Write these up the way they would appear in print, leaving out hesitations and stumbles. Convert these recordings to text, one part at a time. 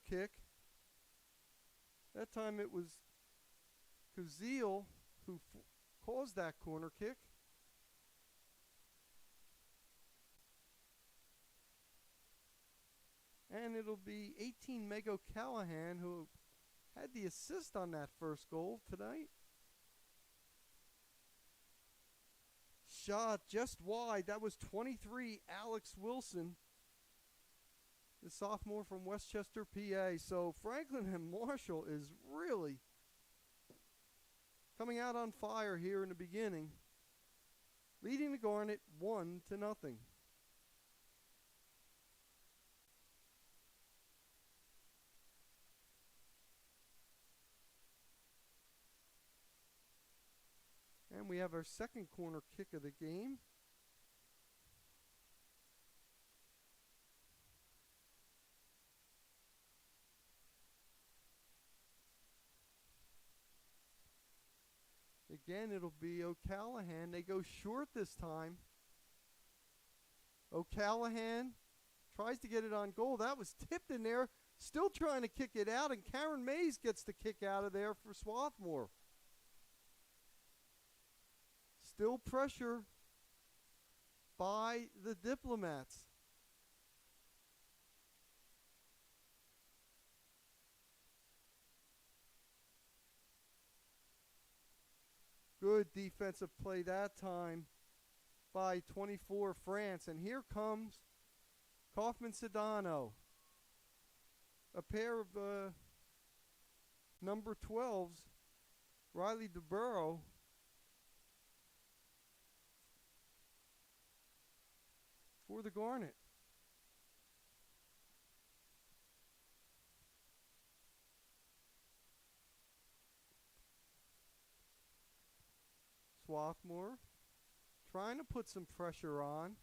kick. That time it was Kuzil who caused that corner kick. And it'll be 18 Meg O'Callahan who had the assist on that first goal tonight. Shot just wide. That was 23, Alex Wilson, the sophomore from Westchester, PA. So Franklin and Marshall is really coming out on fire here in the beginning, leading the Garnet 1-0. And we have our second corner kick of the game. Again, it'll be O'Callahan. They go short this time. O'Callahan tries to get it on goal. That was tipped in there. Still trying to kick it out, and Karen Mays gets the kick out of there for Swarthmore. Still pressure by the Diplomats. Good defensive play that time by 24 France. And here comes Kaufman Sedano. A pair of number 12s, Riley DeBurrow, for the Garnet. Swarthmore trying to put some pressure on.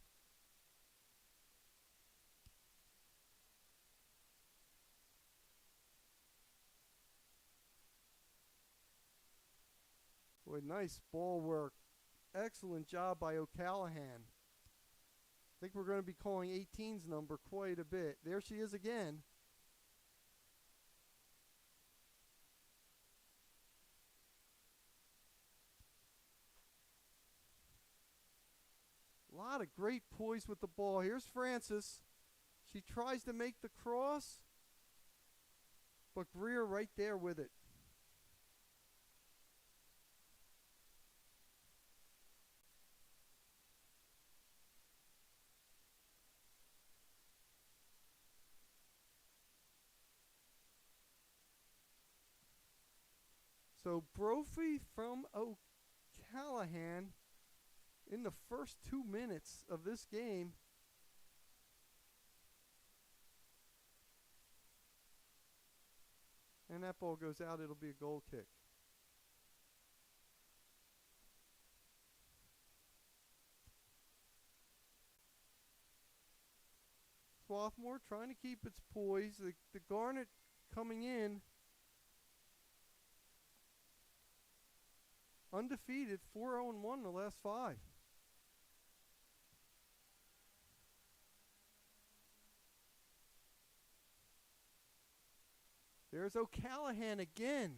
Boy, nice ball work. Excellent job by O'Callahan. I think we're going to be calling 18's number quite a bit. There she is again. A lot of great poise with the ball. Here's Francis. She tries to make the cross, but Greer right there with it. So Brophy from O'Callahan in the first 2 minutes of this game. And that ball goes out. It'll be a goal kick. Swarthmore trying to keep its poise. The Garnet coming in undefeated, 4-0-1 in the last 5. There's O'Callahan again.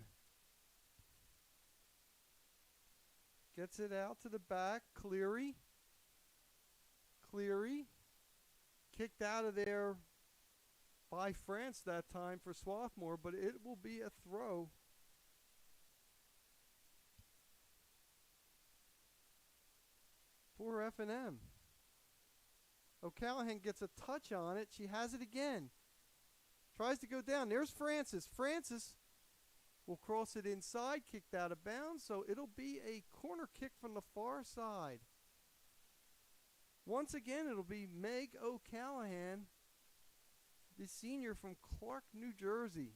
Gets it out to the back. Cleary. Kicked out of there by France that time for Swarthmore, but it will be a throw. For F&M. O'Callahan gets a touch on it. She has it again. Tries to go down. There's Francis. Francis will cross it inside, kicked out of bounds, so it'll be a corner kick from the far side. Once again, it'll be Meg O'Callahan, the senior from Clark, New Jersey.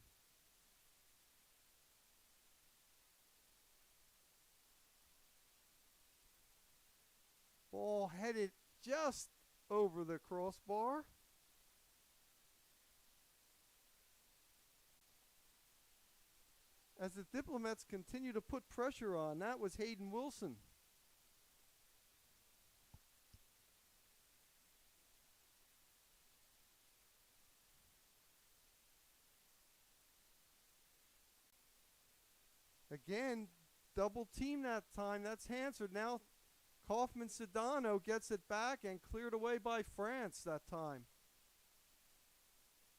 Ball headed just over the crossbar. As the Diplomats continue to put pressure on, that was Hayden Wilson. Again, double team that time. That's Hansard. Now Kaufman Sedano gets it back and cleared away by France that time.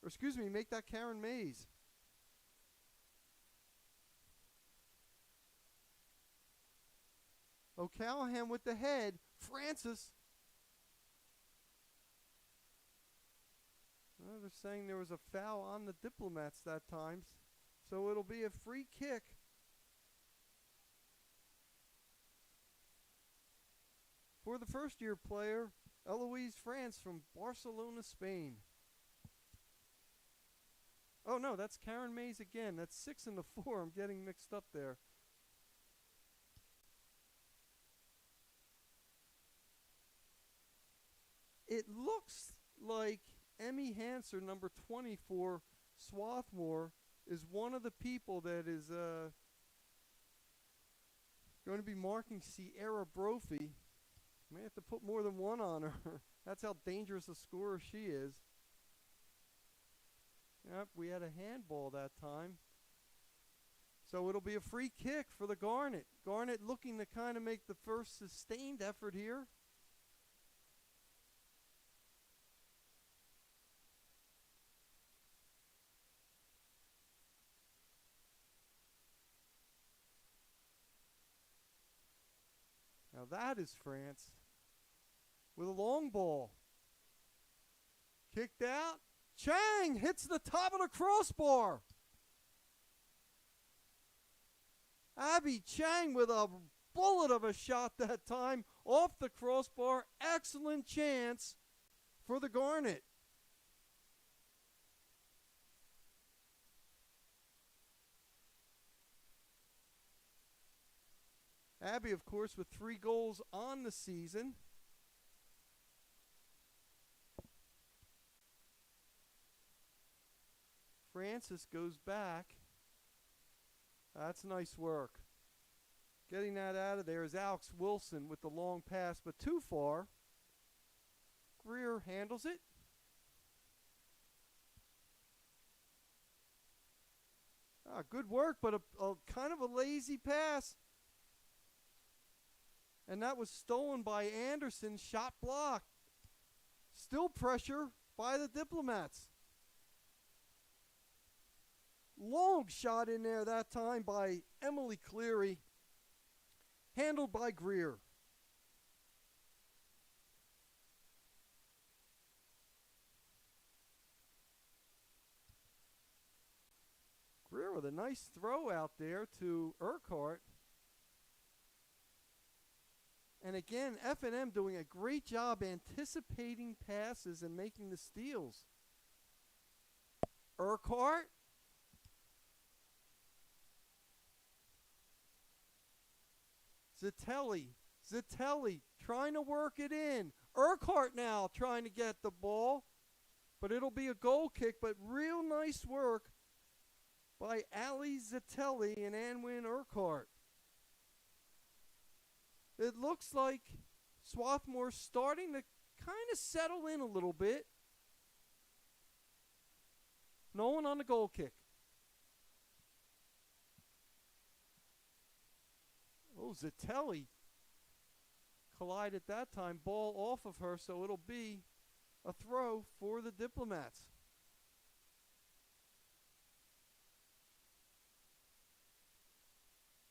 Or excuse me, make that Karen Mays. O'Callahan with the head. Francis. Well, they're saying there was a foul on the Diplomats that time. So it'll be a free kick. For the first-year player, Eloise France from Barcelona, Spain. Oh, no, that's Karen Mays again. That's 6 and the 4. I'm getting mixed up there. It looks like Emmy Hansard, number 24, Swarthmore, is one of the people that is going to be marking Sierra Brophy. May have to put more than one on her. That's how dangerous a scorer she is. Yep, we had a handball that time. So it'll be a free kick for the Garnet. Garnet looking to kind of make the first sustained effort here. Now that is France with a long ball. Kicked out. Chang hits the top of the crossbar. Abby Chang with a bullet of a shot that time off the crossbar. Excellent chance for the Garnet. Abby, of course, with 3 goals on the season. Francis goes back. That's nice work. Getting that out of there is Alex Wilson with the long pass, but too far. Greer handles it. Good work, but a kind of a lazy pass. And that was stolen by Anderson. Shot blocked. Still pressure by the Diplomats. Long shot in there that time by Emily Cleary. Handled by Greer. Greer with a nice throw out there to Urquhart. And again, F&M doing a great job anticipating passes and making the steals. Urquhart. Zitelli trying to work it in. Urquhart now trying to get the ball. But it'll be a goal kick, but real nice work by Ali Zitelli and Anwin Urquhart. It looks like Swarthmore's starting to kind of settle in a little bit. No one on the goal kick. Oh, Zitelli collided that time. Ball off of her, so it'll be a throw for the Diplomats.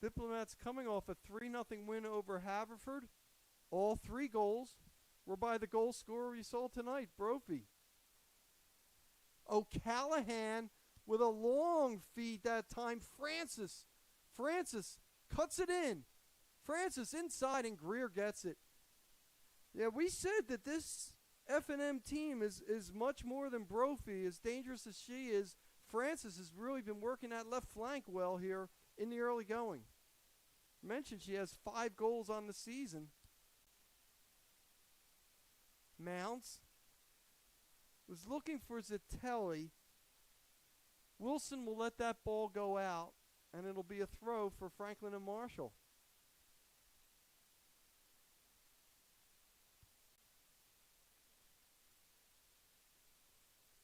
Diplomats coming off a 3-0 win over Haverford. All 3 goals were by the goal scorer we saw tonight, Brophy. O'Callahan with a long feed that time. Francis cuts it in. Francis inside and Greer gets it. Yeah, we said that this F&M team is much more than Brophy. As dangerous as she is, Francis has really been working that left flank well here in the early going. Mentioned she has 5 goals on the season. Mounts was looking for Zitelli. Wilson will let that ball go out, and it'll be a throw for Franklin and Marshall.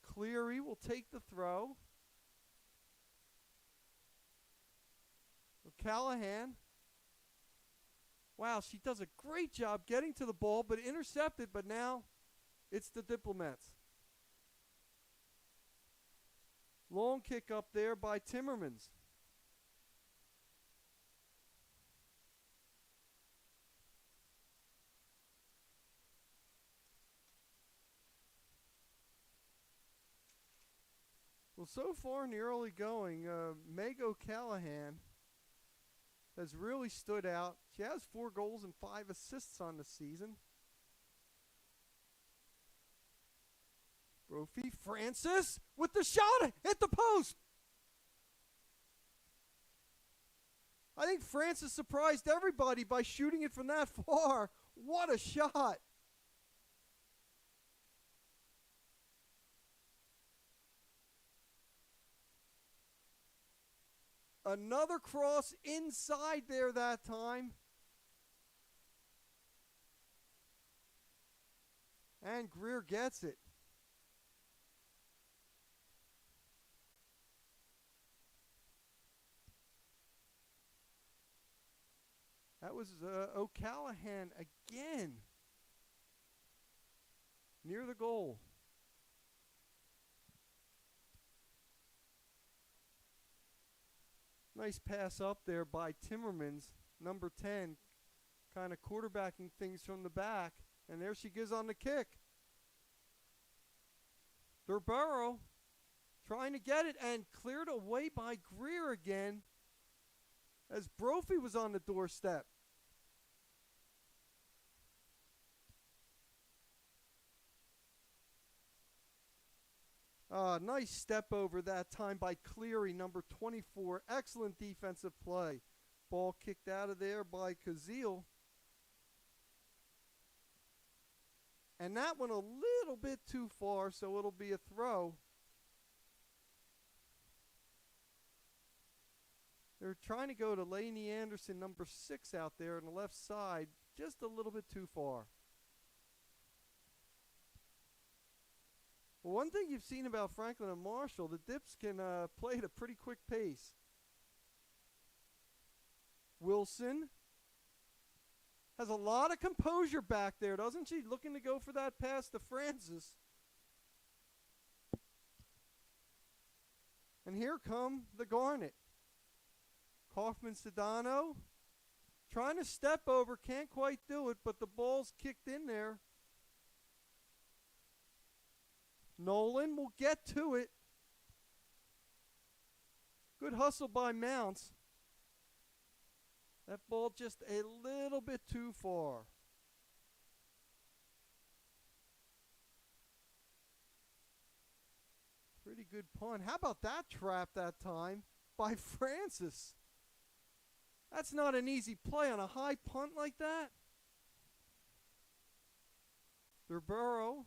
Cleary will take the throw. O'Callahan. Wow, she does a great job getting to the ball, but intercepted, but now it's the Diplomats. Long kick up there by Timmermans. Well, so far in the early going, Meg O'Callahan has really stood out. She has 4 goals and 5 assists on the season. Brophy Francis with the shot at the post. I think Francis surprised everybody by shooting it from that far. What a shot. Another cross inside there that time. And Greer gets it. That was O'Callahan again. Near the goal. Nice pass up there by Timmermans, number 10, kind of quarterbacking things from the back. And there she goes on the kick. Durborough trying to get it and cleared away by Greer again as Brophy was on the doorstep. Nice step over that time by Cleary, number 24. Excellent defensive play. Ball kicked out of there by Kazil. And that went a little bit too far, so it'll be a throw. They're trying to go to Lainey Anderson, number 6, out there on the left side. Just a little bit too far. Well, one thing you've seen about Franklin and Marshall, the Dips can play at a pretty quick pace. Wilson has a lot of composure back there, doesn't she? Looking to go for that pass to Francis. And here come the Garnet. Kaufman Sedano trying to step over, can't quite do it, but the ball's kicked in there. Nolan will get to it. Good hustle by Mounts. That ball just a little bit too far. Pretty good punt. How about that trap that time by Francis? That's not an easy play on a high punt like that. Durborough.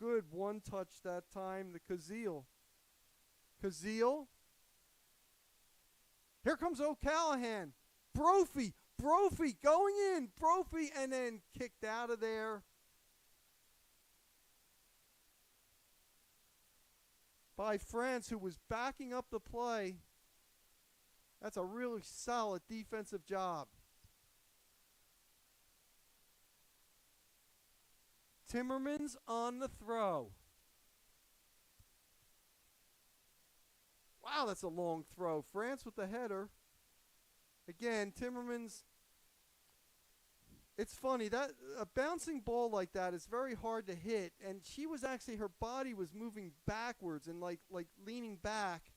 Good one touch that time, the Kazil. Kazil. Here comes O'Callahan. Brophy going in. Brophy, and then kicked out of there by France, who was backing up the play. That's a really solid defensive job. Timmermans on the throw. Wow, that's a long throw. France with the header. Again, Timmermans. It's funny, that a bouncing ball like that is very hard to hit, and she was actually, her body was moving backwards and like leaning back.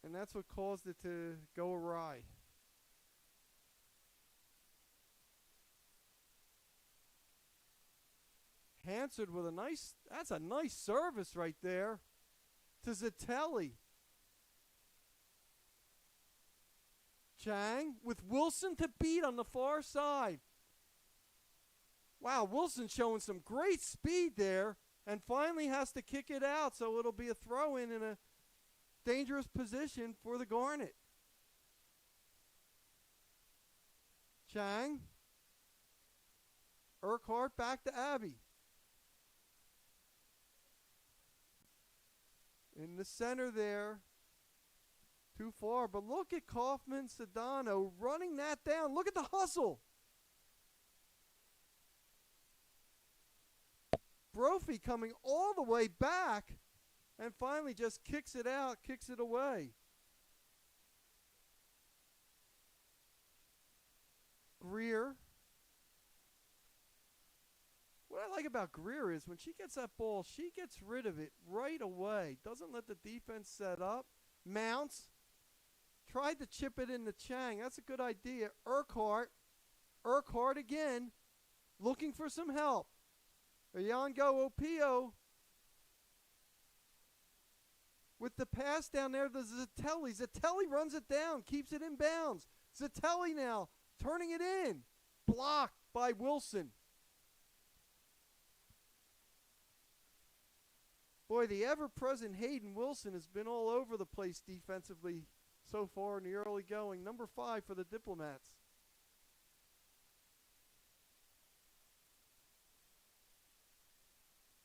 And that's what caused it to go awry. Hansard with that's a nice service right there to Zitelli. Chang with Wilson to beat on the far side. Wow, Wilson showing some great speed there and finally has to kick it out, so it'll be a throw-in in a dangerous position for the Garnet. Chang. Urquhart back to Abbey. In the center there. Too far, but look at Kaufman Sedano running that down. Look at the hustle. Brophy coming all the way back and finally just kicks it out, kicks it away. Greer. What I like about Greer is when she gets that ball, she gets rid of it right away. Doesn't let the defense set up. Mounts. Tried to chip it into Chang. That's a good idea. Urquhart again. Looking for some help. Iyango Opio. With the pass down there to Zatelli. Zatelli runs it down. Keeps it in bounds. Zatelli now turning it in. Blocked by Wilson. Boy, the ever-present Hayden Wilson has been all over the place defensively so far in the early going. Number 5 for the Diplomats.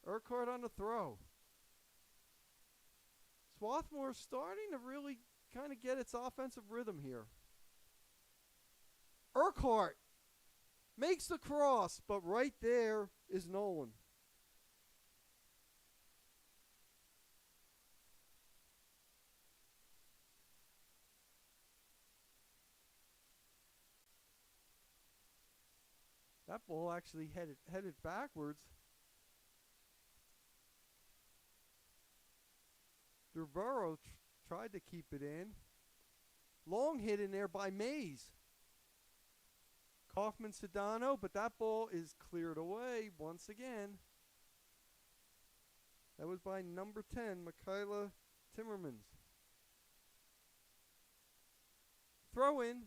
Urquhart on the throw. Swarthmore starting to really kind of get its offensive rhythm here. Urquhart makes the cross, but right there is Nolan. That ball actually headed backwards. Durborough tried to keep it in. Long hit in there by Mays. Kaufman Sedano, but that ball is cleared away once again. That was by number 10, Michaela Timmermans. Throw in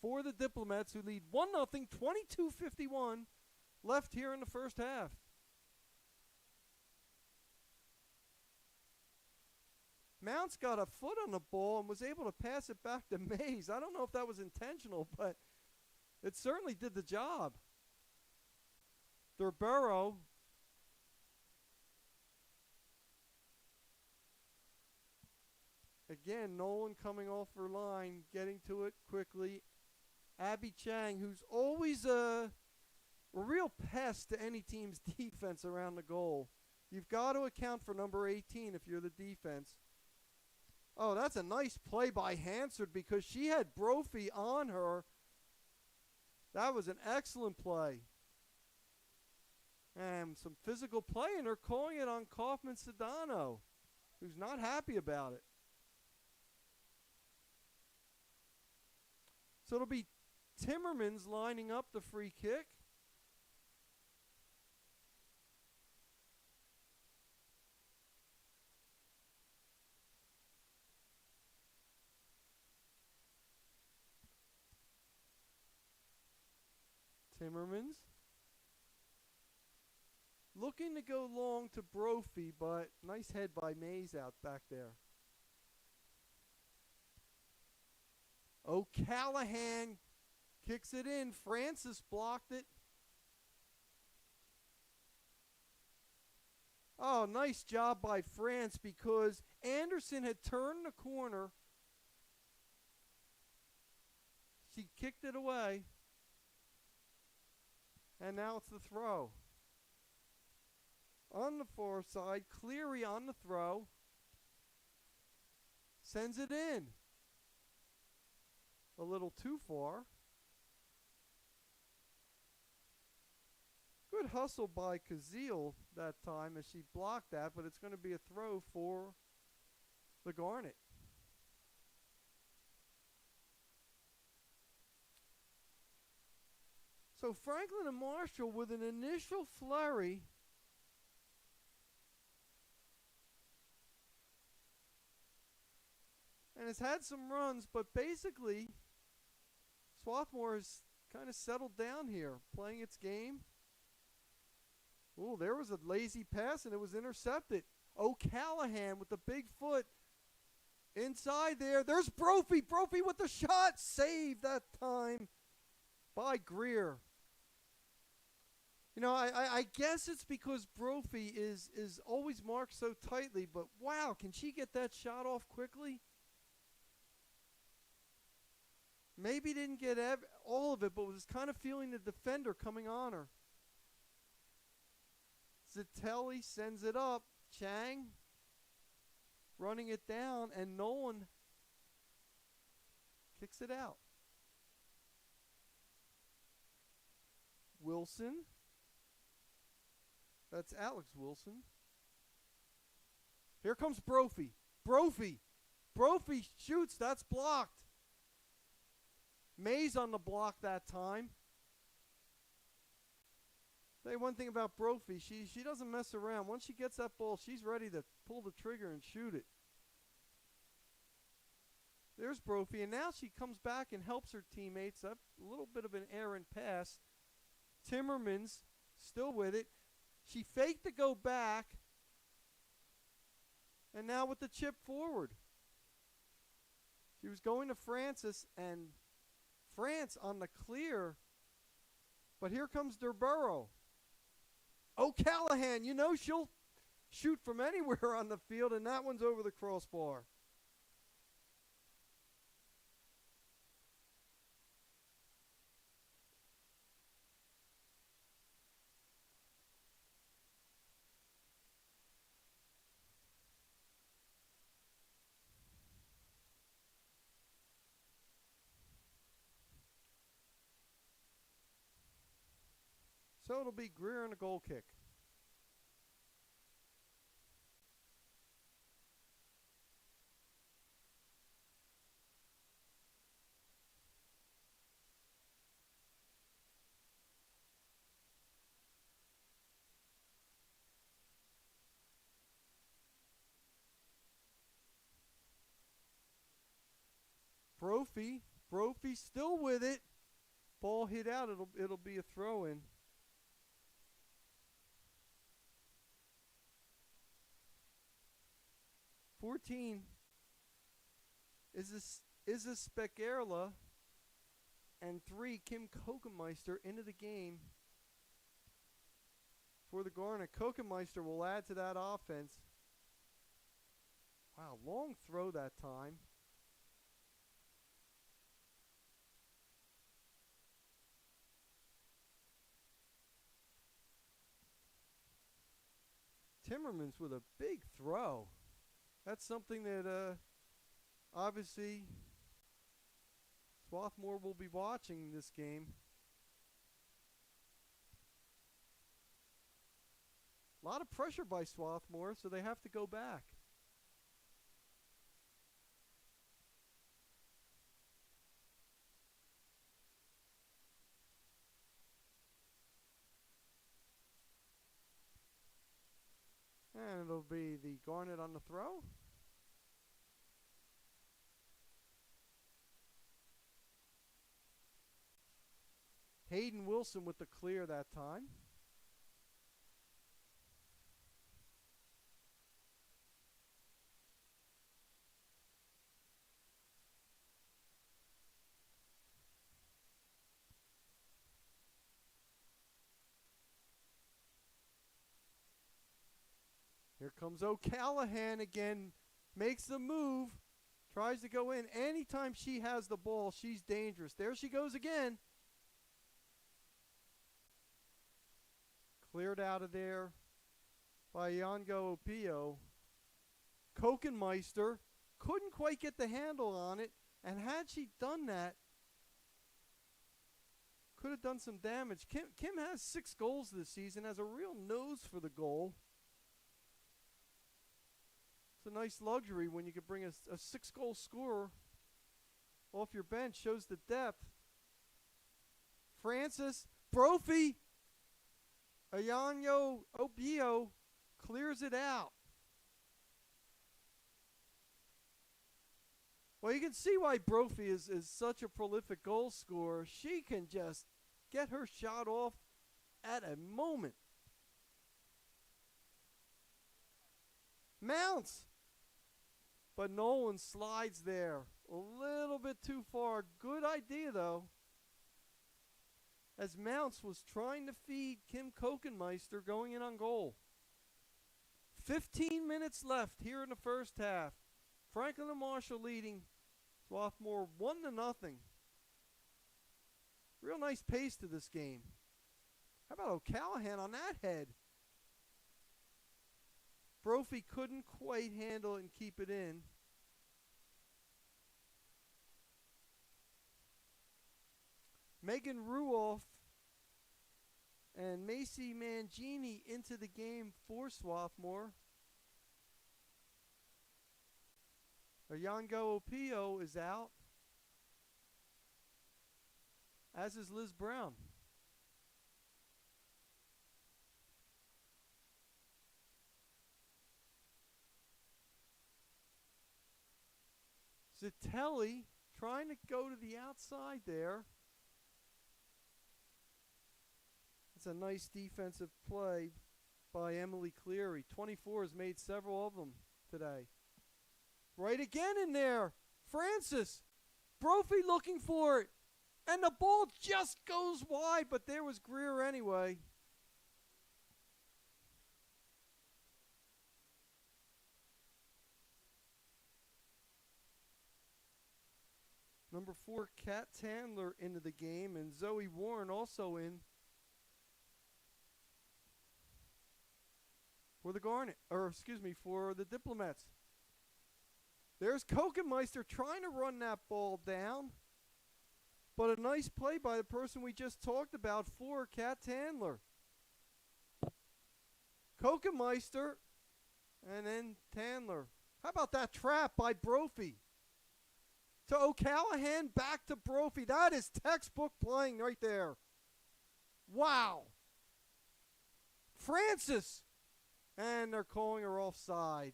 for the Diplomats, who lead 1-0, 22:51 left here in the first half. Mounts got a foot on the ball and was able to pass it back to Mays. I don't know if that was intentional, but it certainly did the job. Durborough. Again, Nolan coming off her line, getting to it quickly. Abby Chang, who's always a real pest to any team's defense around the goal. You've got to account for number 18 if you're the defense. Oh, that's a nice play by Hansard because she had Brophy on her. That was an excellent play. And some physical play, and they're calling it on Kaufman Sedano, who's not happy about it. So it'll be Timmermans lining up the free kick. Timmermans. Looking to go long to Brophy, but nice head by Mays out back there. O'Callahan kicks it in. Francis blocked it. Oh, nice job by France because Anderson had turned the corner. She kicked it away. And now it's the throw. On the far side, Cleary on the throw. Sends it in. A little too far. Good hustle by Kazil that time as she blocked that, but it's going to be a throw for the Garnet. So Franklin and Marshall with an initial flurry. And has had some runs, but basically Swarthmore has kind of settled down here, playing its game. Oh, there was a lazy pass, and it was intercepted. O'Callahan with the big foot inside there. There's Brophy. Brophy with the shot. Saved that time by Greer. I guess it's because Brophy is always marked so tightly, but wow, can she get that shot off quickly? Maybe didn't get all of it, but was kind of feeling the defender coming on her. Zitelli sends it up. Chang running it down, and Nolan kicks it out. Wilson. That's Alex Wilson. Here comes Brophy. Brophy shoots. That's blocked. May's on the block that time. Tell you one thing about Brophy, she doesn't mess around. Once she gets that ball, she's ready to pull the trigger and shoot it. There's Brophy, and now she comes back and helps her teammates up. A little bit of an errant pass. Timmermans still with it. She faked to go back, and now with the chip forward. She was going to Francis, and France on the clear, but here comes Durborough. O'Callahan, she'll shoot from anywhere on the field, and that one's over the crossbar. So it'll be Greer and a goal kick. Brophy still with it. Ball hit out. It'll be a throw in. Is a Spekerla, and 3 Kim Kokenmeister into the game for the Garnet. Kokenmeister will add to that offense. Wow, long throw that time. Timmermans with a big throw. That's something that obviously Swarthmore will be watching this game. A lot of pressure by Swarthmore, so they have to go back. And it'll be the Garnet on the throw. Hayden Wilson with the clear that time. Here comes O'Callahan again. Makes the move. Tries to go in. Anytime she has the ball, she's dangerous. There she goes again. Cleared out of there by Yango Opio. Kokenmeister couldn't quite get the handle on it. And had she done that, could have done some damage. Kim has 6 goals this season. Has a real nose for the goal. It's a nice luxury when you can bring a 6-goal scorer off your bench. Shows the depth. Francis, Brophy, Ayanyo Opio clears it out. Well, you can see why Brophy is such a prolific goal scorer. She can just get her shot off at a moment. Mounts. But Nolan slides there. A little bit too far. Good idea, though. as Mounts was trying to feed Kim Kokenmeister going in on goal. 15 minutes left here in the first half. Franklin and Marshall leading Swarthmore 1-0. Real nice pace to this game. How about O'Callahan on that head? Brophy couldn't quite handle it and keep it in. Megan Ruoff and Macy Mangini into the game for Swarthmore. Oyango Opio is out, as is Liz Brown. Zitelli trying to go to the outside there. It's a nice defensive play by Emily Cleary. 24 has made several of them today. Right again in there. Francis. Brophy looking for it. And the ball just goes wide, but there was Greer anyway. Number 4, Kat Tandler into the game, and Zoe Warren also in for the for the Diplomats. There's Kokenmeister trying to run that ball down, but a nice play by the person we just talked about for Kat Tandler. Kokenmeister and then Tandler. How about that trap by Brophy? To O'Callahan, back to Brophy. That is textbook playing right there. Wow. Francis. And they're calling her offside.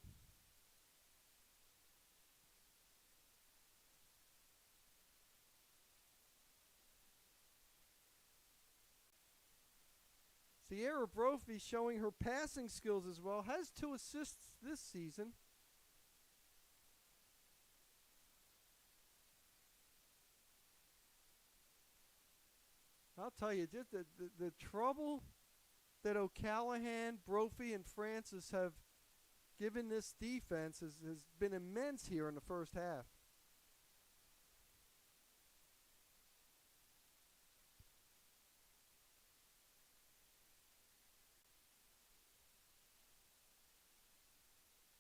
Sierra Brophy showing her passing skills as well. Has 2 assists this season. I'll tell you, just the trouble that O'Callahan, Brophy, and Francis have given this defense has been immense here in the first half.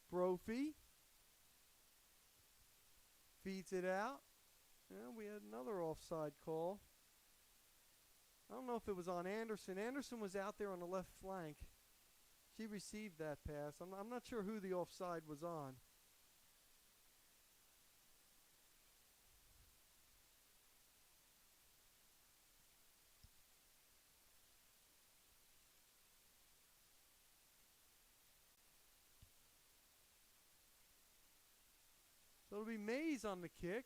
Brophy feeds it out. And we had another offside call. I don't know if it was on Anderson. Anderson was out there on the left flank. She received that pass. I'm not sure who the offside was on. So it'll be Mays on the kick.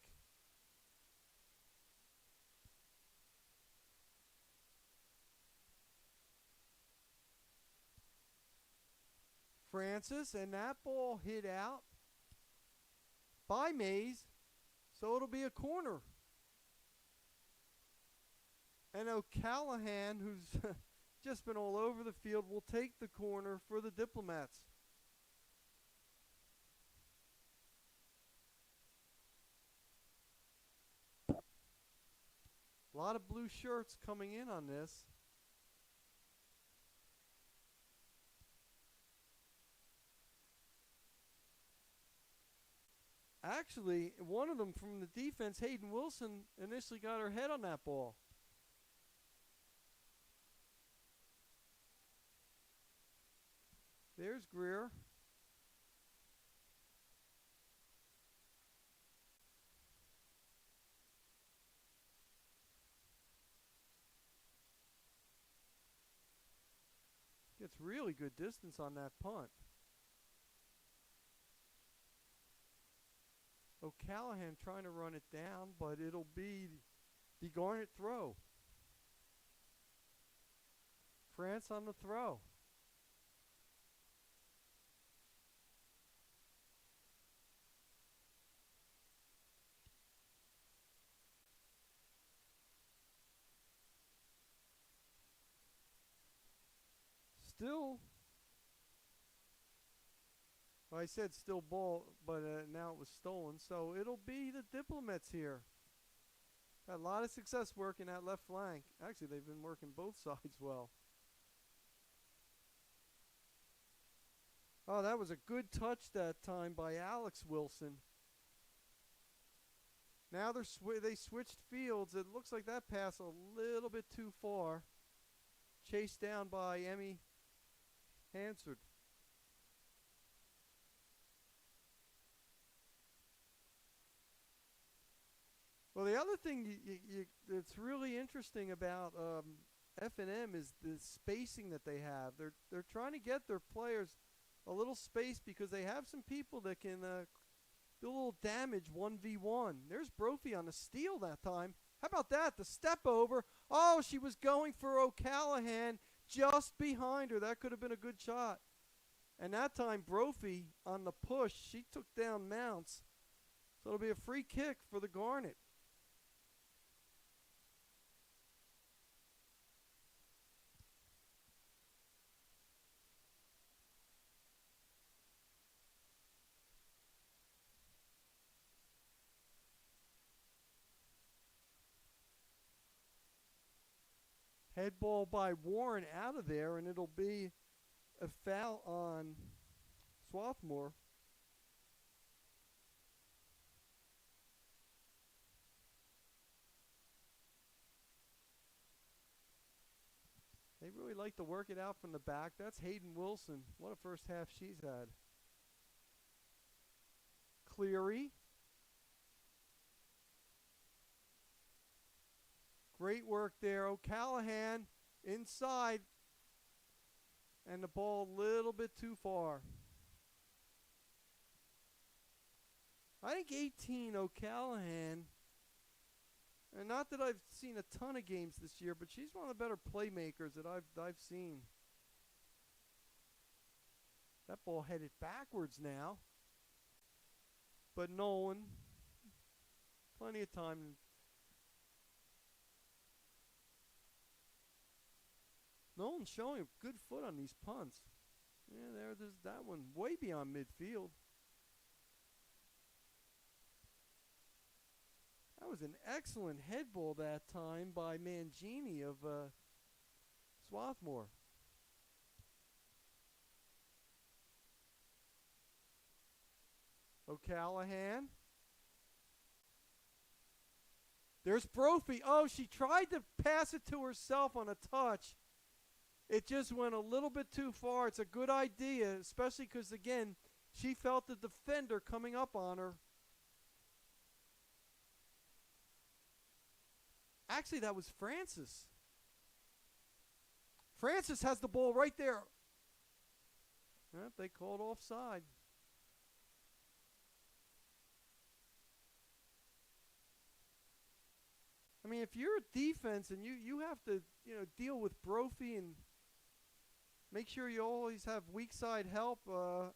Francis, and that ball hit out by Mays, so it'll be a corner. And O'Callahan, who's just been all over the field, will take the corner for the Diplomats. A lot of blue shirts coming in on this. Actually, one of them from the defense, Hayden Wilson, initially got her head on that ball. There's Greer. Gets really good distance on that punt. O'Callahan trying to run it down, but it'll be the Garnet throw. France on the throw. I said still ball, but now it was stolen. So it'll be the Diplomats here. Had a lot of success working that left flank. Actually, they've been working both sides well. Oh, that was a good touch that time by Alex Wilson. Now they switched fields. It looks like that pass a little bit too far. Chased down by Emmy Hansard. Well, the other thing that's really interesting about F&M is the spacing that they have. They're trying to get their players a little space because they have some people that can do a little damage 1v1. There's Brophy on the steal that time. How about that? The step over. Oh, she was going for O'Callahan just behind her. That could have been a good shot. And that time, Brophy on the push, she took down Mounts. So it'll be a free kick for the Garnet. Head ball by Warren out of there, and it'll be a foul on Swarthmore. They really like to work it out from the back. That's Hayden Wilson. What a first half she's had. Cleary. Great work there. O'Callahan inside. And the ball a little bit too far. I think 18 O'Callahan, and not that I've seen a ton of games this year, but she's one of the better playmakers that I've seen. That ball headed backwards now. But Nolan, plenty of time. Nolan's showing a good foot on these punts. Yeah, there's that one way beyond midfield. That was an excellent head ball that time by Mangini of Swarthmore. O'Callahan. There's Brophy. Oh, she tried to pass it to herself on a touch. It just went a little bit too far. It's a good idea, especially because, again, she felt the defender coming up on her. Actually, that was Francis. Francis has the ball right there. Yep, they called offside. I mean, if you're a defense and you have to, deal with Brophy and make sure you always have weak side help,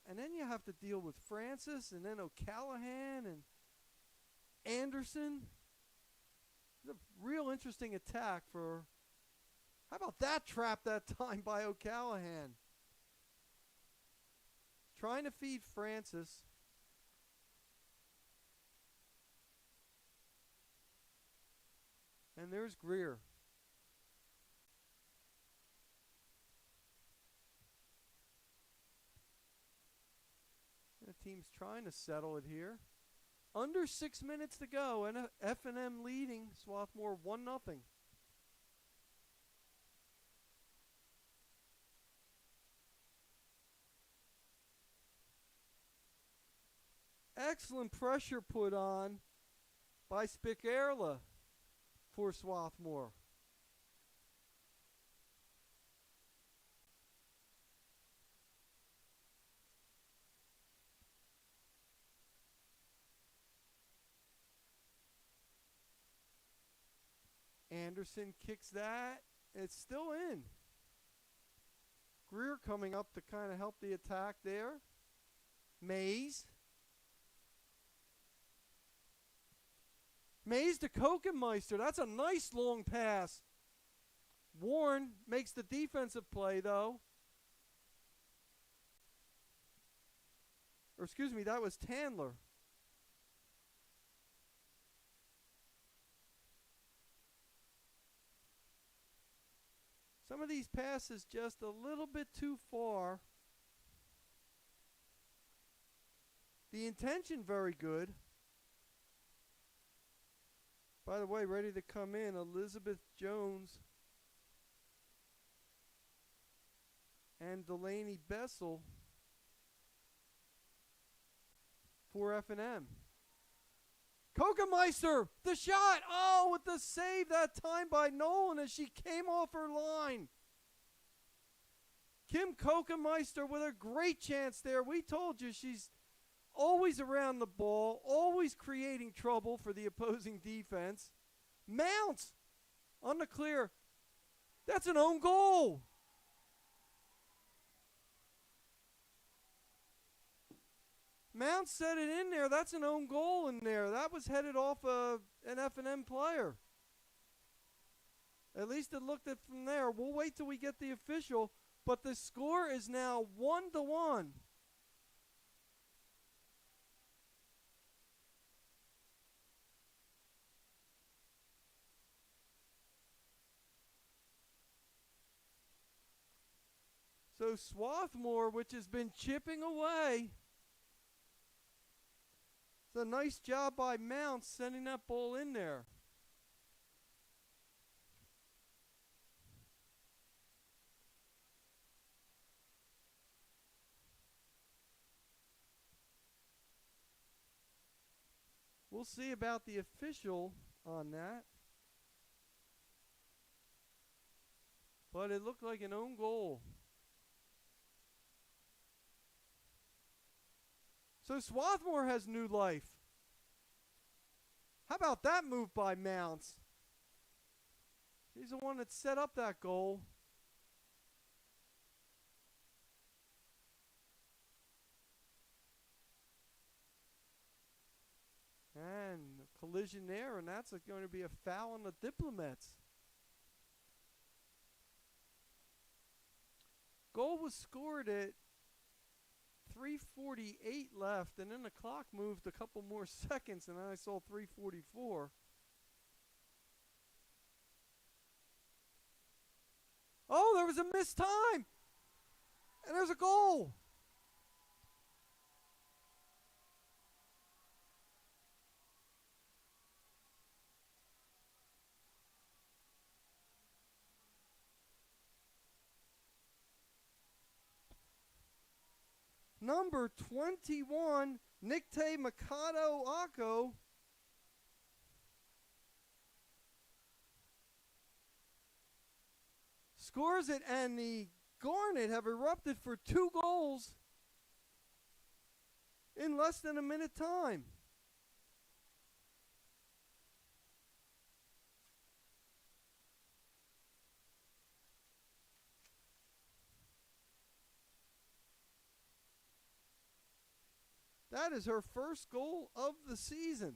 and then you have to deal with Francis and then O'Callahan and Anderson. It's a real interesting attack for. How about that trap that time by O'Callahan? Trying to feed Francis. And there's Greer. The team's trying to settle it here. Under 6 minutes to go, and F&M leading Swarthmore 1-0. Excellent pressure put on by Spikerla for Swarthmore. Anderson kicks that. It's still in. Greer coming up to kind of help the attack there. Mays. Mays to Kokenmeister. That's a nice long pass. Warren makes the defensive play, though. Or excuse me, that was Tandler. Some of these passes just a little bit too far. The intention very good. By the way, ready to come in, Elizabeth Jones and Delaney Bessel for F&M. Kokenmeister, the shot. Oh, with the save that time by Nolan as she came off her line. Kim Kokenmeister with a great chance there. We told you she's always around the ball, always creating trouble for the opposing defense. Mounts on the clear. That's an own goal. Mounts set it in there. That's an own goal in there. That was headed off an F&M player. At least it looked it from there. We'll wait till we get the official, but the score is now 1-1. So Swarthmore, which has been chipping away. It's a nice job by Mounts sending that ball in there. We'll see about the official on that. But it looked like an own goal. So Swarthmore has new life. How about that move by Mounts? He's the one that set up that goal. And a collision there, and that's going to be a foul on the Diplomats. Goal was scored at 3:48 left, and then the clock moved a couple more seconds, and then I saw 3:44. Oh, there was a missed time, and there's a goal. Number 21, Nikte Mikado Ako. Scores it, and the Garnet have erupted for 2 goals in less than a minute time. That is her first goal of the season.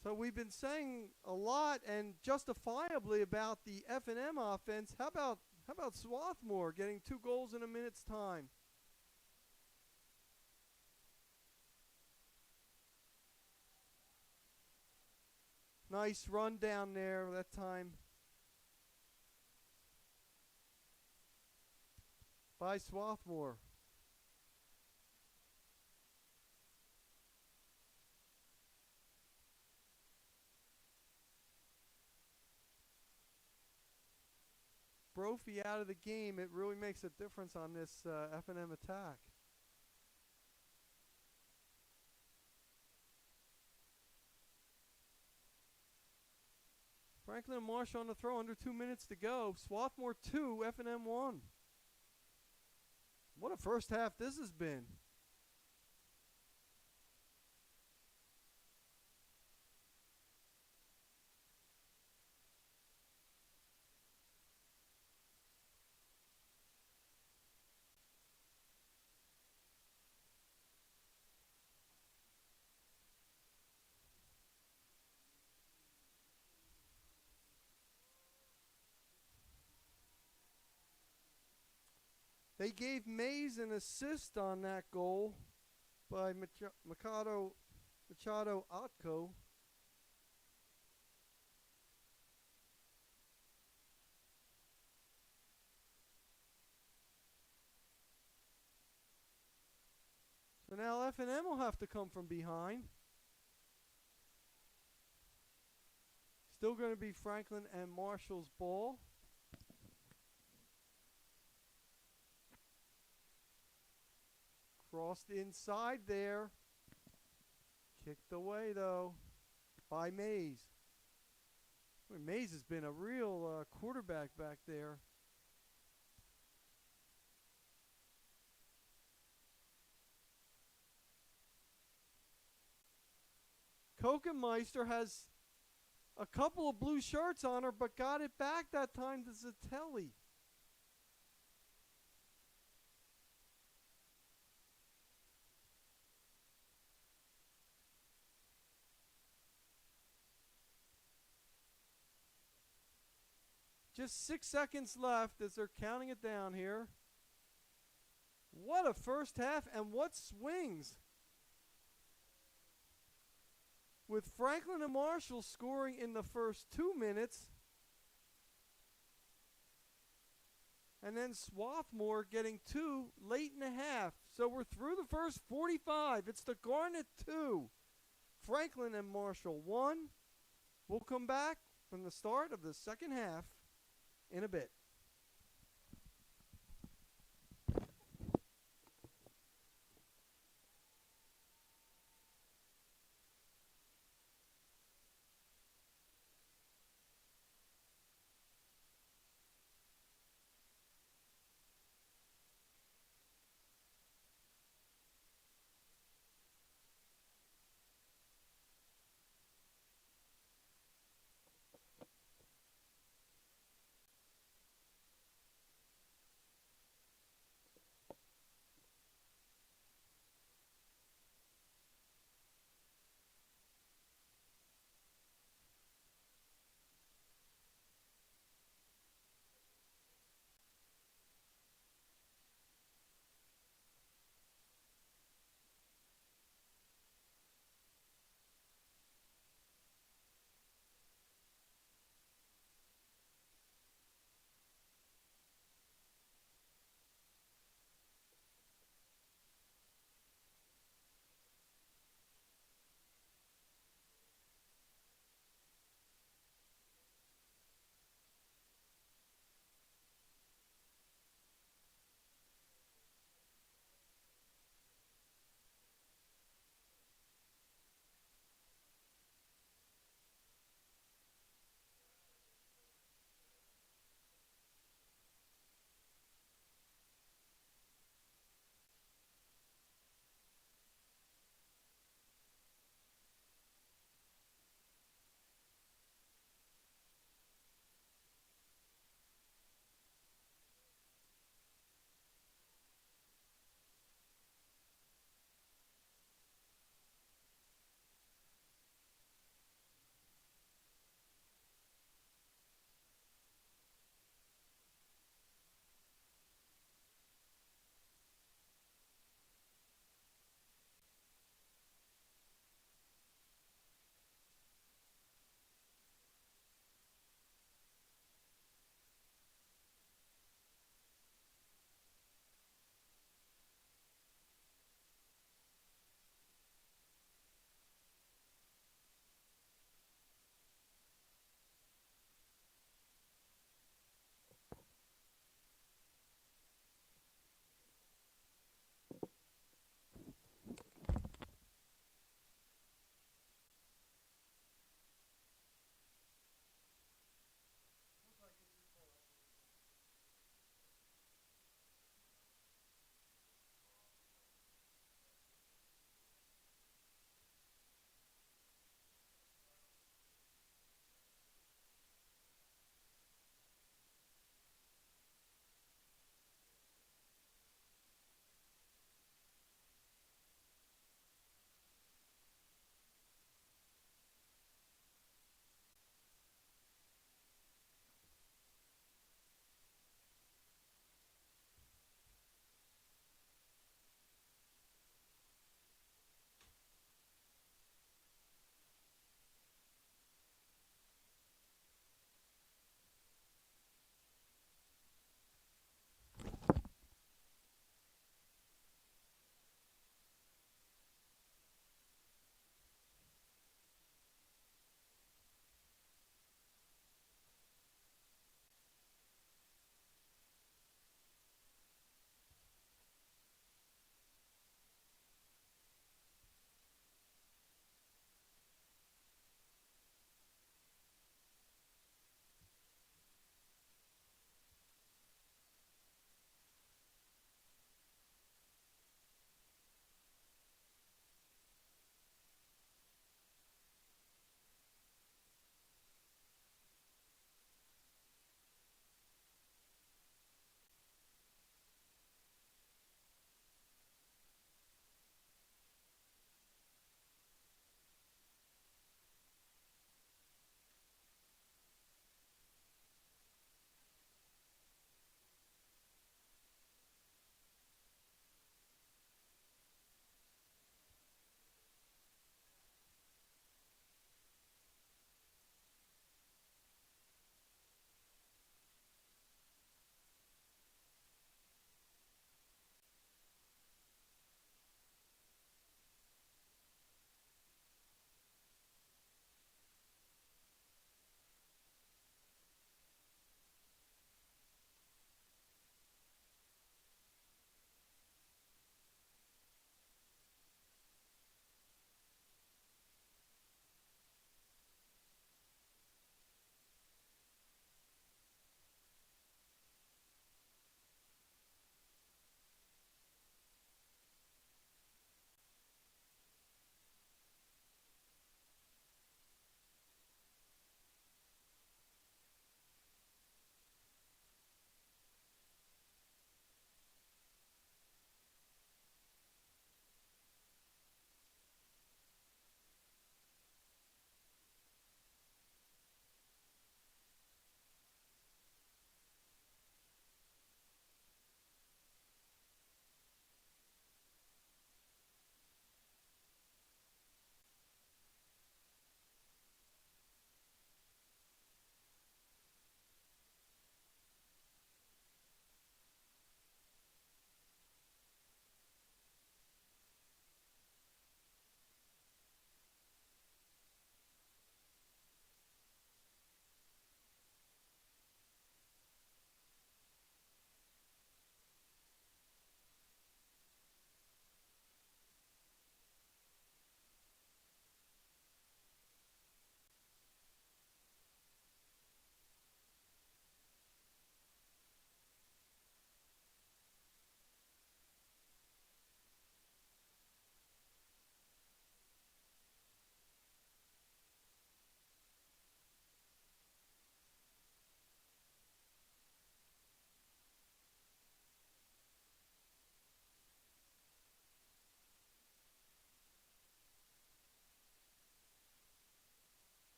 So we've been saying a lot and justifiably about the F&M offense. How about Swarthmore getting 2 goals in a minute's time? Nice run down there that time by Swarthmore. Brophy out of the game, it really makes a difference on this F&M attack. Franklin and Marsh on the throw, under 2 minutes to go. Swarthmore 2, F&M 1. What a first half this has been. They gave Mays an assist on that goal by Machado Otko. So now F&M will have to come from behind. Still going to be Franklin and Marshall's ball. Crossed inside there. Kicked away, though, by Mays. Mays has been a real quarterback back there. Kokenmeister has a couple of blue shirts on her, but got it back that time to Zatelli. Just 6 seconds left as they're counting it down here. What a first half, and what swings. With Franklin and Marshall scoring in the first 2 minutes, and then Swarthmore getting 2 late in the half. So we're through the first 45. It's the Garnet 2, Franklin and Marshall 1. We'll come back from the start of the second half in a bit.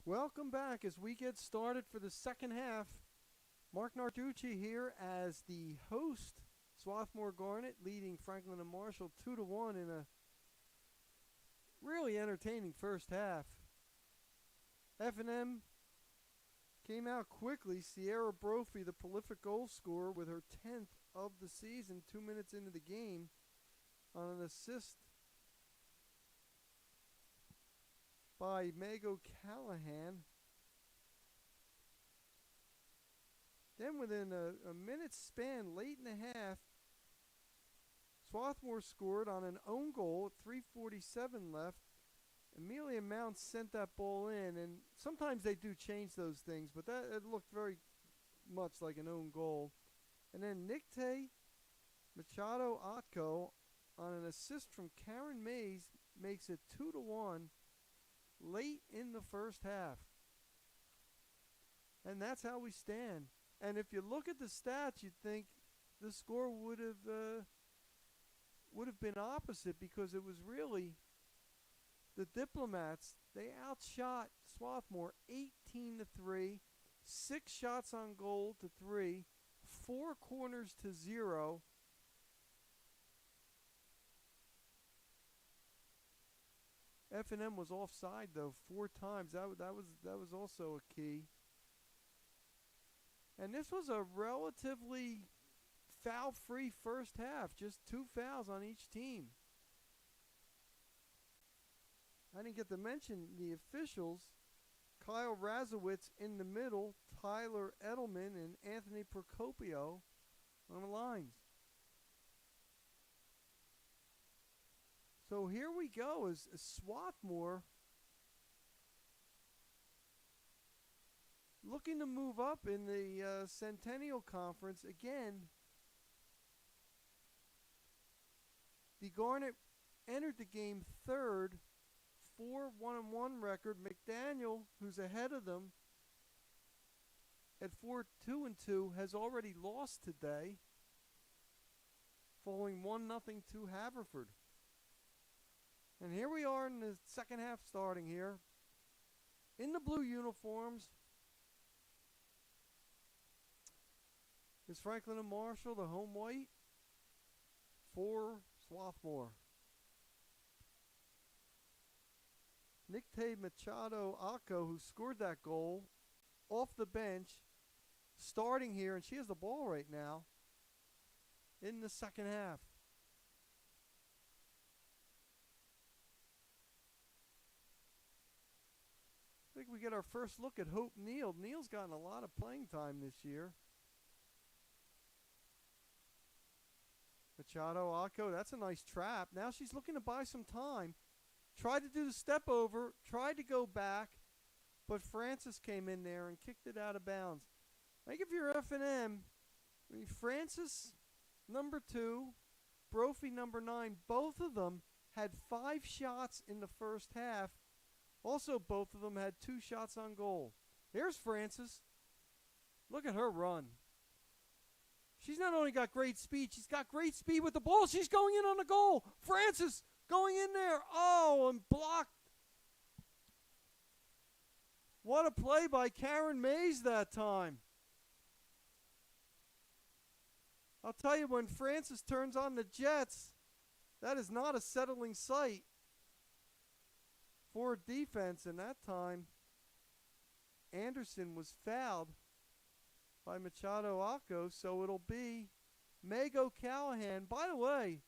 Welcome back as we get started for the second half. Mark Narducci here as the host. Swarthmore Garnet leading Franklin and Marshall 2-1 in a really entertaining first half. F&M came out quickly. Sierra Brophy, the prolific goal scorer, with her 10th of the season, 2 minutes into the game, on an assist by Mago Callahan. Then within a minute's span, late in the half, Swarthmore scored on an own goal at 3:47 left. Amelia Mounts sent that ball in, and sometimes they do change those things, but it looked very much like an own goal. And then Nicte Machado Atco on an assist from Karen Mays makes it 2-1 late in the first half. And that's how we stand. And if you look at the stats, you'd think the score would have been opposite, because it was really the Diplomats. They outshot Swarthmore 18-3, 6 shots on goal to 3, 4 corners to 0. F&M was offside though 4 times. That was also a key. And this was a relatively foul-free first half. Just 2 fouls on each team. I didn't get to mention the officials. Kyle Razowitz in the middle, Tyler Edelman and Anthony Procopio on the lines. So here we go as Swarthmore looking to move up in the Centennial Conference again. The Garnet entered the game third, 4-1-1 record. McDaniel, who's ahead of them at 4-2-2, has already lost today, falling 1-0 to Haverford. And here we are in the second half starting here. In the blue uniforms is Franklin and Marshall, the home white, for Swarthmore. Nicte Machado Acco, who scored that goal, off the bench, starting here, and she has the ball right now in the second half. I think we get our first look at Hope Neal. Neal's gotten a lot of playing time this year. Machado Acco, that's a nice trap. Now she's looking to buy some time. Tried to do the step over, tried to go back, but Francis came in there and kicked it out of bounds. I think if you're F&M, Francis, number 2, Brophy, number 9, both of them had 5 shots in the first half. Also, both of them had 2 shots on goal. Here's Francis. Look at her run. She's not only got great speed, she's got great speed with the ball. She's going in on the goal. Francis going in there. Oh, and blocked. What a play by Karen Mays that time. I'll tell you, when Francis turns on the Jets, that is not a settling sight for defense. And that time, Anderson was fouled by Machado Acco, so it'll be Mago Callahan. By the way,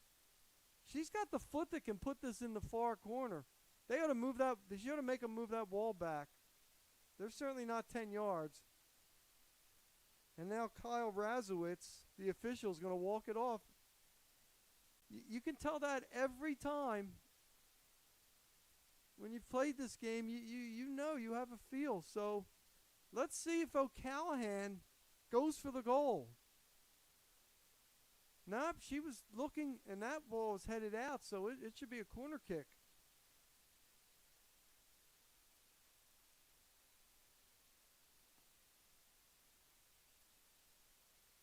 she's got the foot that can put this in the far corner. They ought to move that. They should have make them move that wall back. They're certainly not 10 yards. And now Kyle Razowitz, the official, is going to walk it off. You can tell that every time. When you've played this game, you know you have a feel. So let's see if O'Callahan goes for the goal. Nope, she was looking, and that ball was headed out, so it should be a corner kick.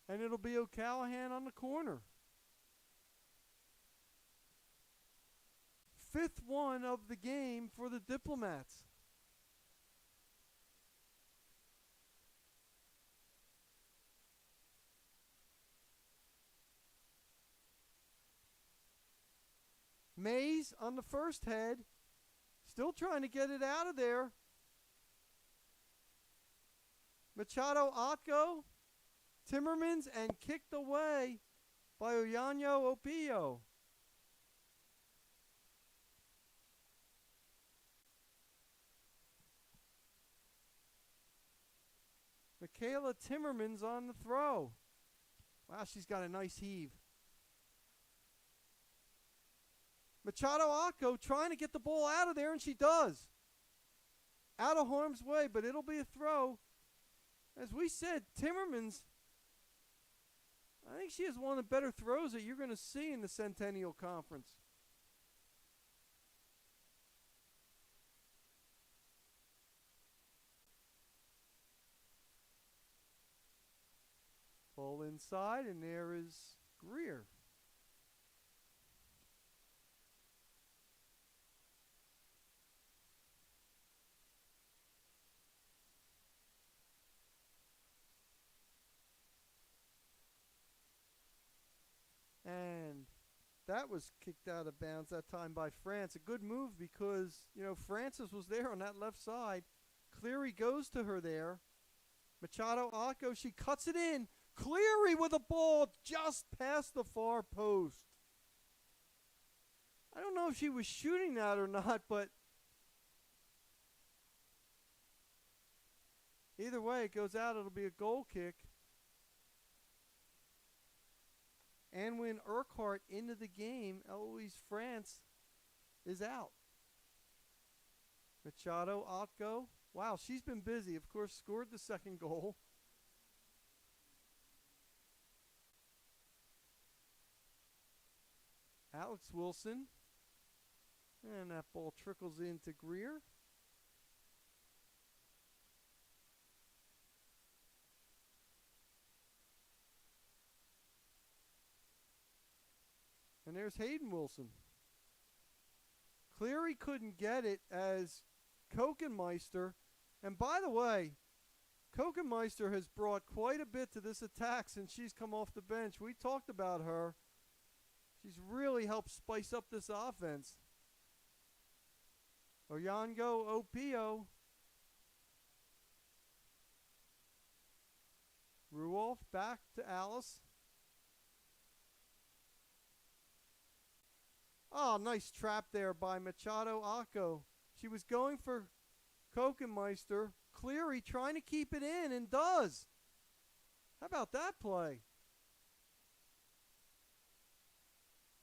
And it'll be O'Callahan on the corner. 5th one of the game for the Diplomats. Mays on the first head. Still trying to get it out of there. Machado Otko, Timmermans, and kicked away by Oyanyo Opio. Michaela Timmermans on the throw. Wow, she's got a nice heave. Machado Otko trying to get the ball out of there, and she does. Out of harm's way, but it'll be a throw. As we said, Timmermans, I think she has one of the better throws that you're going to see in the Centennial Conference. Ball inside, and there is Greer. And that was kicked out of bounds that time by France. A good move because, Francis was there on that left side. Cleary goes to her there. Machado Otko, she cuts it in. Cleary with a ball just past the far post. I don't know if she was shooting that or not, but either way, it goes out. It'll be a goal kick. Anwin Urquhart into the game. Eloise France is out. Machado Otko. Wow, she's been busy. Of course, scored the second goal. Alex Wilson. And that ball trickles into Greer. And there's Hayden Wilson. Cleary couldn't get it as Kokenmeister. And by the way, Kokenmeister has brought quite a bit to this attack since she's come off the bench. We talked about her. She's really helped spice up this offense. Oyango Opio. Ruoff back to Alice. Oh, nice trap there by Machado Otko. She was going for Kokenmeister. Cleary trying to keep it in and does. How about that play?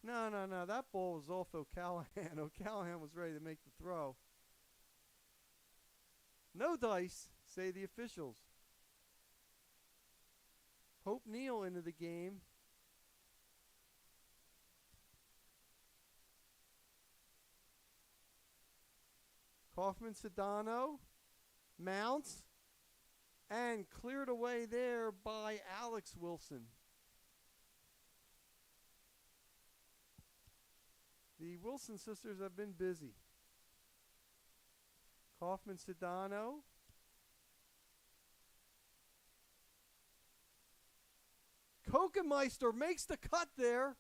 No. That ball was off O'Callahan. O'Callahan was ready to make the throw. No dice, say the officials. Hope Neal into the game. Kaufman Sedano mounts and cleared away there by Alex Wilson. The Wilson sisters have been busy. Kaufman Sedano. Kokenmeister makes the cut there.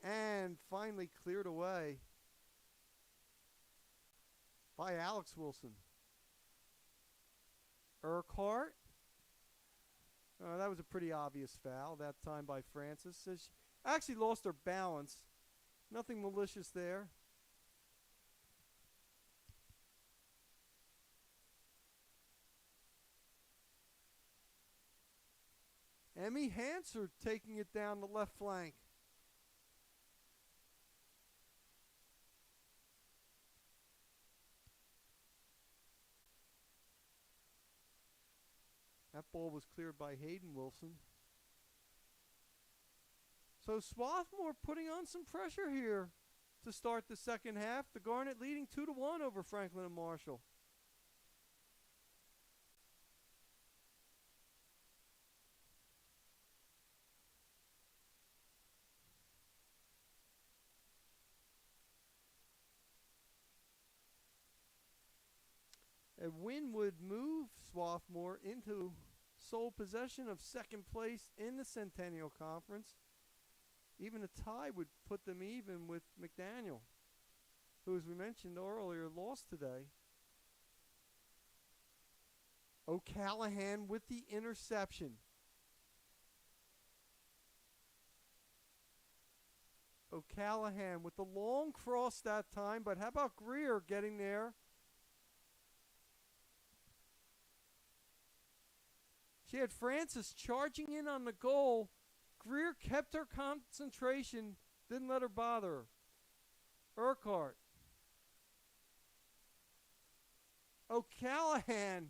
And finally cleared away by Alex Wilson. Urquhart. That was a pretty obvious foul that time by Francis. So she actually lost her balance. Nothing malicious there. Emmy Hansard taking it down the left flank. That ball was cleared by Hayden Wilson. So Swarthmore putting on some pressure here to start the second half. The Garnet leading 2-1 over Franklin and Marshall. A win would move Swarthmore into sole possession of second place in the Centennial Conference. Even a tie would put them even with McDaniel, who, as we mentioned earlier, lost today. O'Callahan with the interception. O'Callahan with the long cross that time, but how about Greer getting there? She had Francis charging in on the goal. Greer kept her concentration, didn't let her bother her. Urquhart. O'Callahan.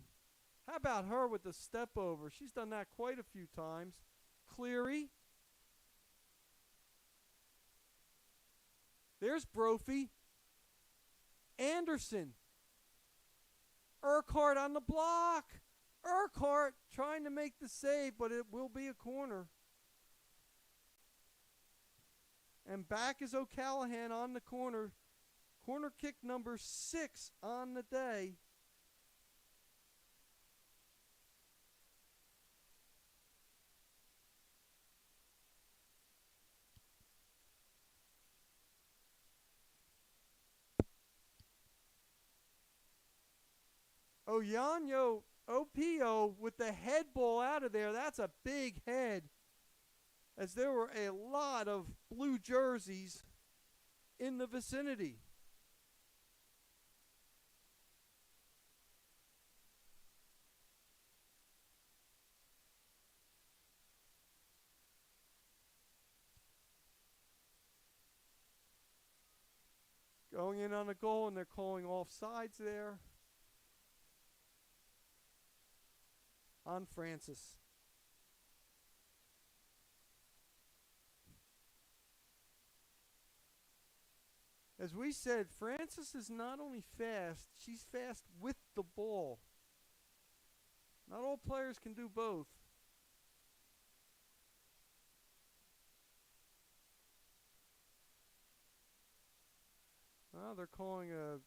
How about her with the step over? She's done that quite a few times. Cleary. There's Brophy. Anderson. Urquhart on the block. Urquhart trying to make the save, but it will be a corner. And back is O'Callahan on the corner. Corner kick number 6 on the day. Oyanyo Opio with the head ball out of there. That's a big head, as there were a lot of blue jerseys in the vicinity. Going in on a goal, and they're calling offsides there on Francis. As we said, Francis is not only fast, she's fast with the ball. Not all players can do both. Well, they're calling a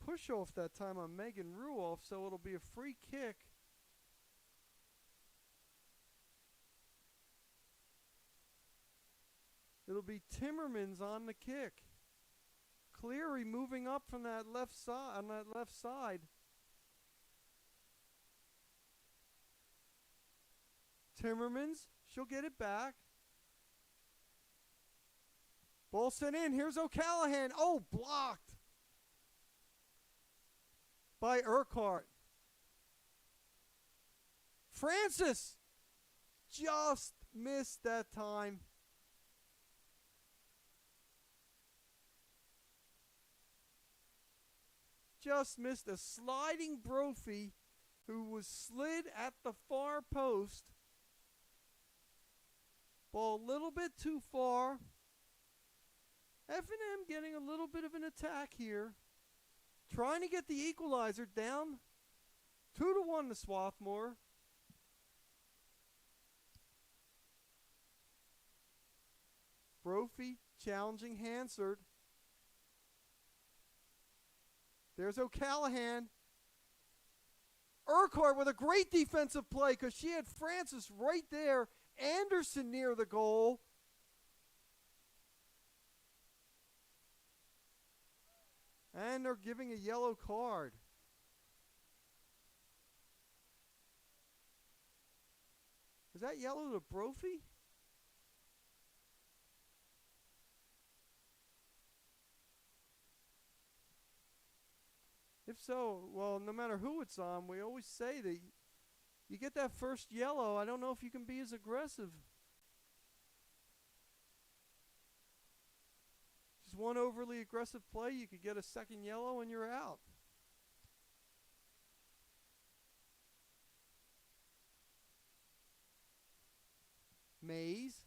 push-off that time on Megan Ruoff, so it'll be a free kick. It'll be Timmermans on the kick. Cleary moving up from that left side on that left side. Timmermans, she'll get it back. Ball sent in. Here's O'Callahan. Oh, blocked by Urquhart. Francis just missed that time. Just missed a sliding Brophy who was slid at the far post. Ball a little bit too far. F&M getting a little bit of an attack here. Trying to get the equalizer down 2-1 to Swarthmore. Brophy challenging Hansard. There's O'Callahan. Urquhart with a great defensive play because she had Francis right there. Anderson near the goal. And they're giving a yellow card. Is that yellow to Brophy? If so, well, no matter who it's on, we always say that you get that first yellow, I don't know if you can be as aggressive. Just one overly aggressive play, you could get a second yellow and you're out. Mays.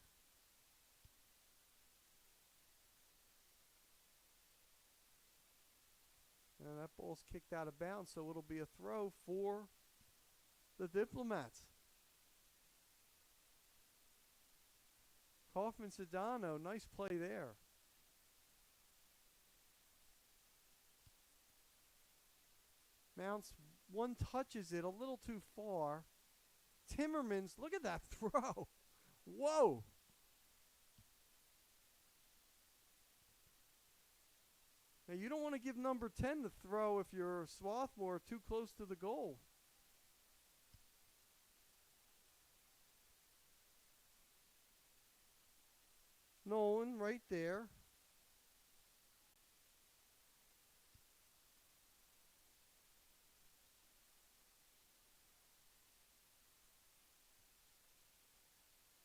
And that ball's kicked out of bounds, so it'll be a throw for the Diplomats. Kaufman-Sedano, nice play there. Mounts one touches it a little too far. Timmermans, look at that throw. Whoa. Now, you don't want to give number 10 the throw if you're Swarthmore too close to the goal. Nolan right there.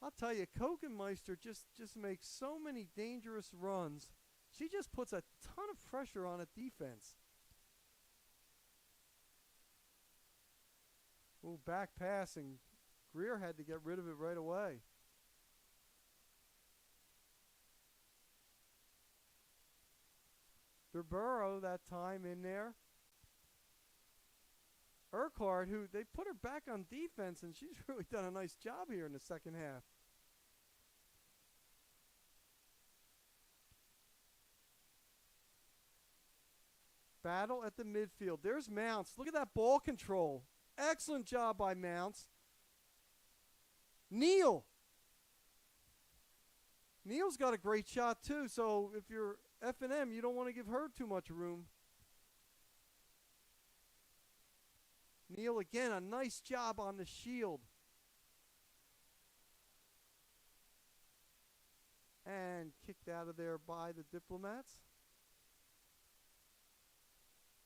I'll tell you, Kokenmeister just makes so many dangerous runs. She just puts a ton of pressure on a defense. Ooh, back passing. Greer had to get rid of it right away. Burrow that time in there. Urquhart, who they put her back on defense, and she's really done a nice job here in the second half. Battle at the midfield. There's Mounts. Look at that ball control. Excellent job by Mounts. Neal. Neal's got a great shot too, so if you're F&M, you don't want to give her too much room. Neal again, a nice job on the shield. And kicked out of there by the Diplomats.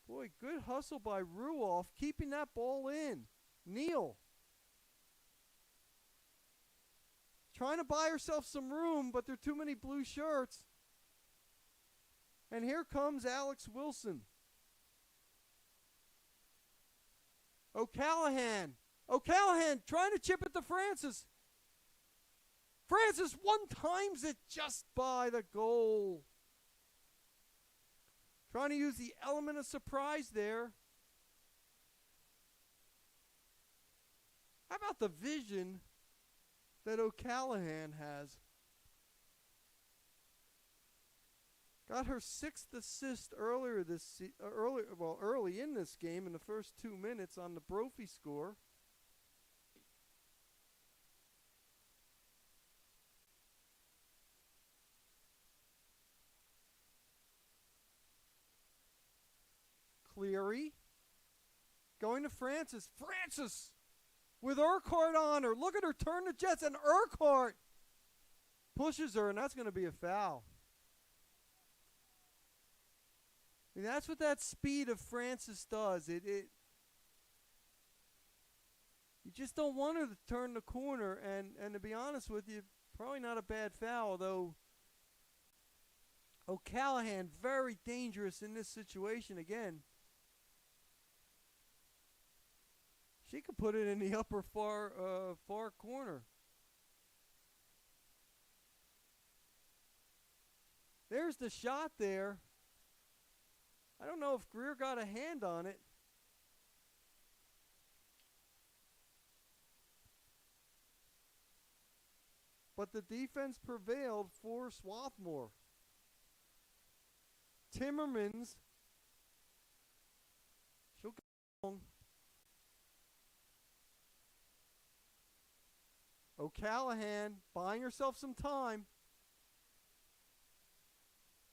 Boy, good hustle by Ruoff, keeping that ball in. Neal. Trying to buy herself some room, but there are too many blue shirts. And here comes Alex Wilson. O'Callahan. O'Callahan trying to chip it to Francis. Francis one times it just by the goal. Trying to use the element of surprise there. How about the vision that O'Callahan has? Got her 6th assist earlier early in this game in the first 2 minutes on the Brophy score. Cleary going to Francis. Francis with Urquhart on her. Look at her turn the Jets, and Urquhart pushes her, and that's going to be a foul. I mean, that's what that speed of Francis does. You just don't want her to turn the corner, and to be honest with you, probably not a bad foul, though. O'Callahan, very dangerous in this situation again. She could put it in the upper far corner. There's the shot there. I don't know if Greer got a hand on it. But the defense prevailed for Swarthmore. Timmermans. She'll go long. O'Callahan buying herself some time.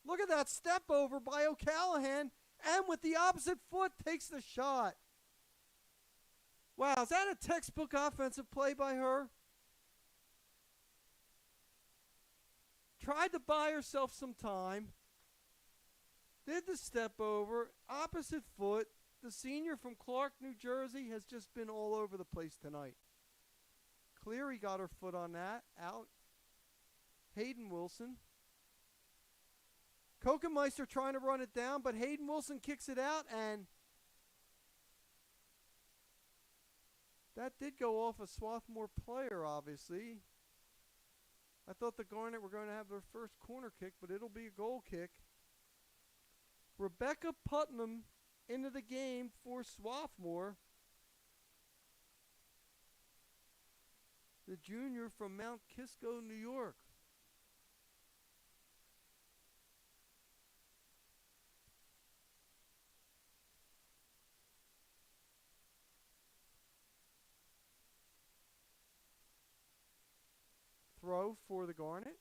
Look at that step over by O'Callahan, and with the opposite foot takes the shot. Wow, is that a textbook offensive play by her? Tried to buy herself some time. Did the step over, opposite foot. The senior from Clark, New Jersey, has just been all over the place tonight. Cleary got her foot on that. Out. Hayden Wilson. Kokenmeister trying to run it down, but Hayden Wilson kicks it out, and that did go off a Swarthmore player, obviously. I thought the Garnet were going to have their first corner kick, but it'll be a goal kick. Rebecca Putnam into the game for Swarthmore. The junior from Mount Kisco, New York. Throw for the Garnet.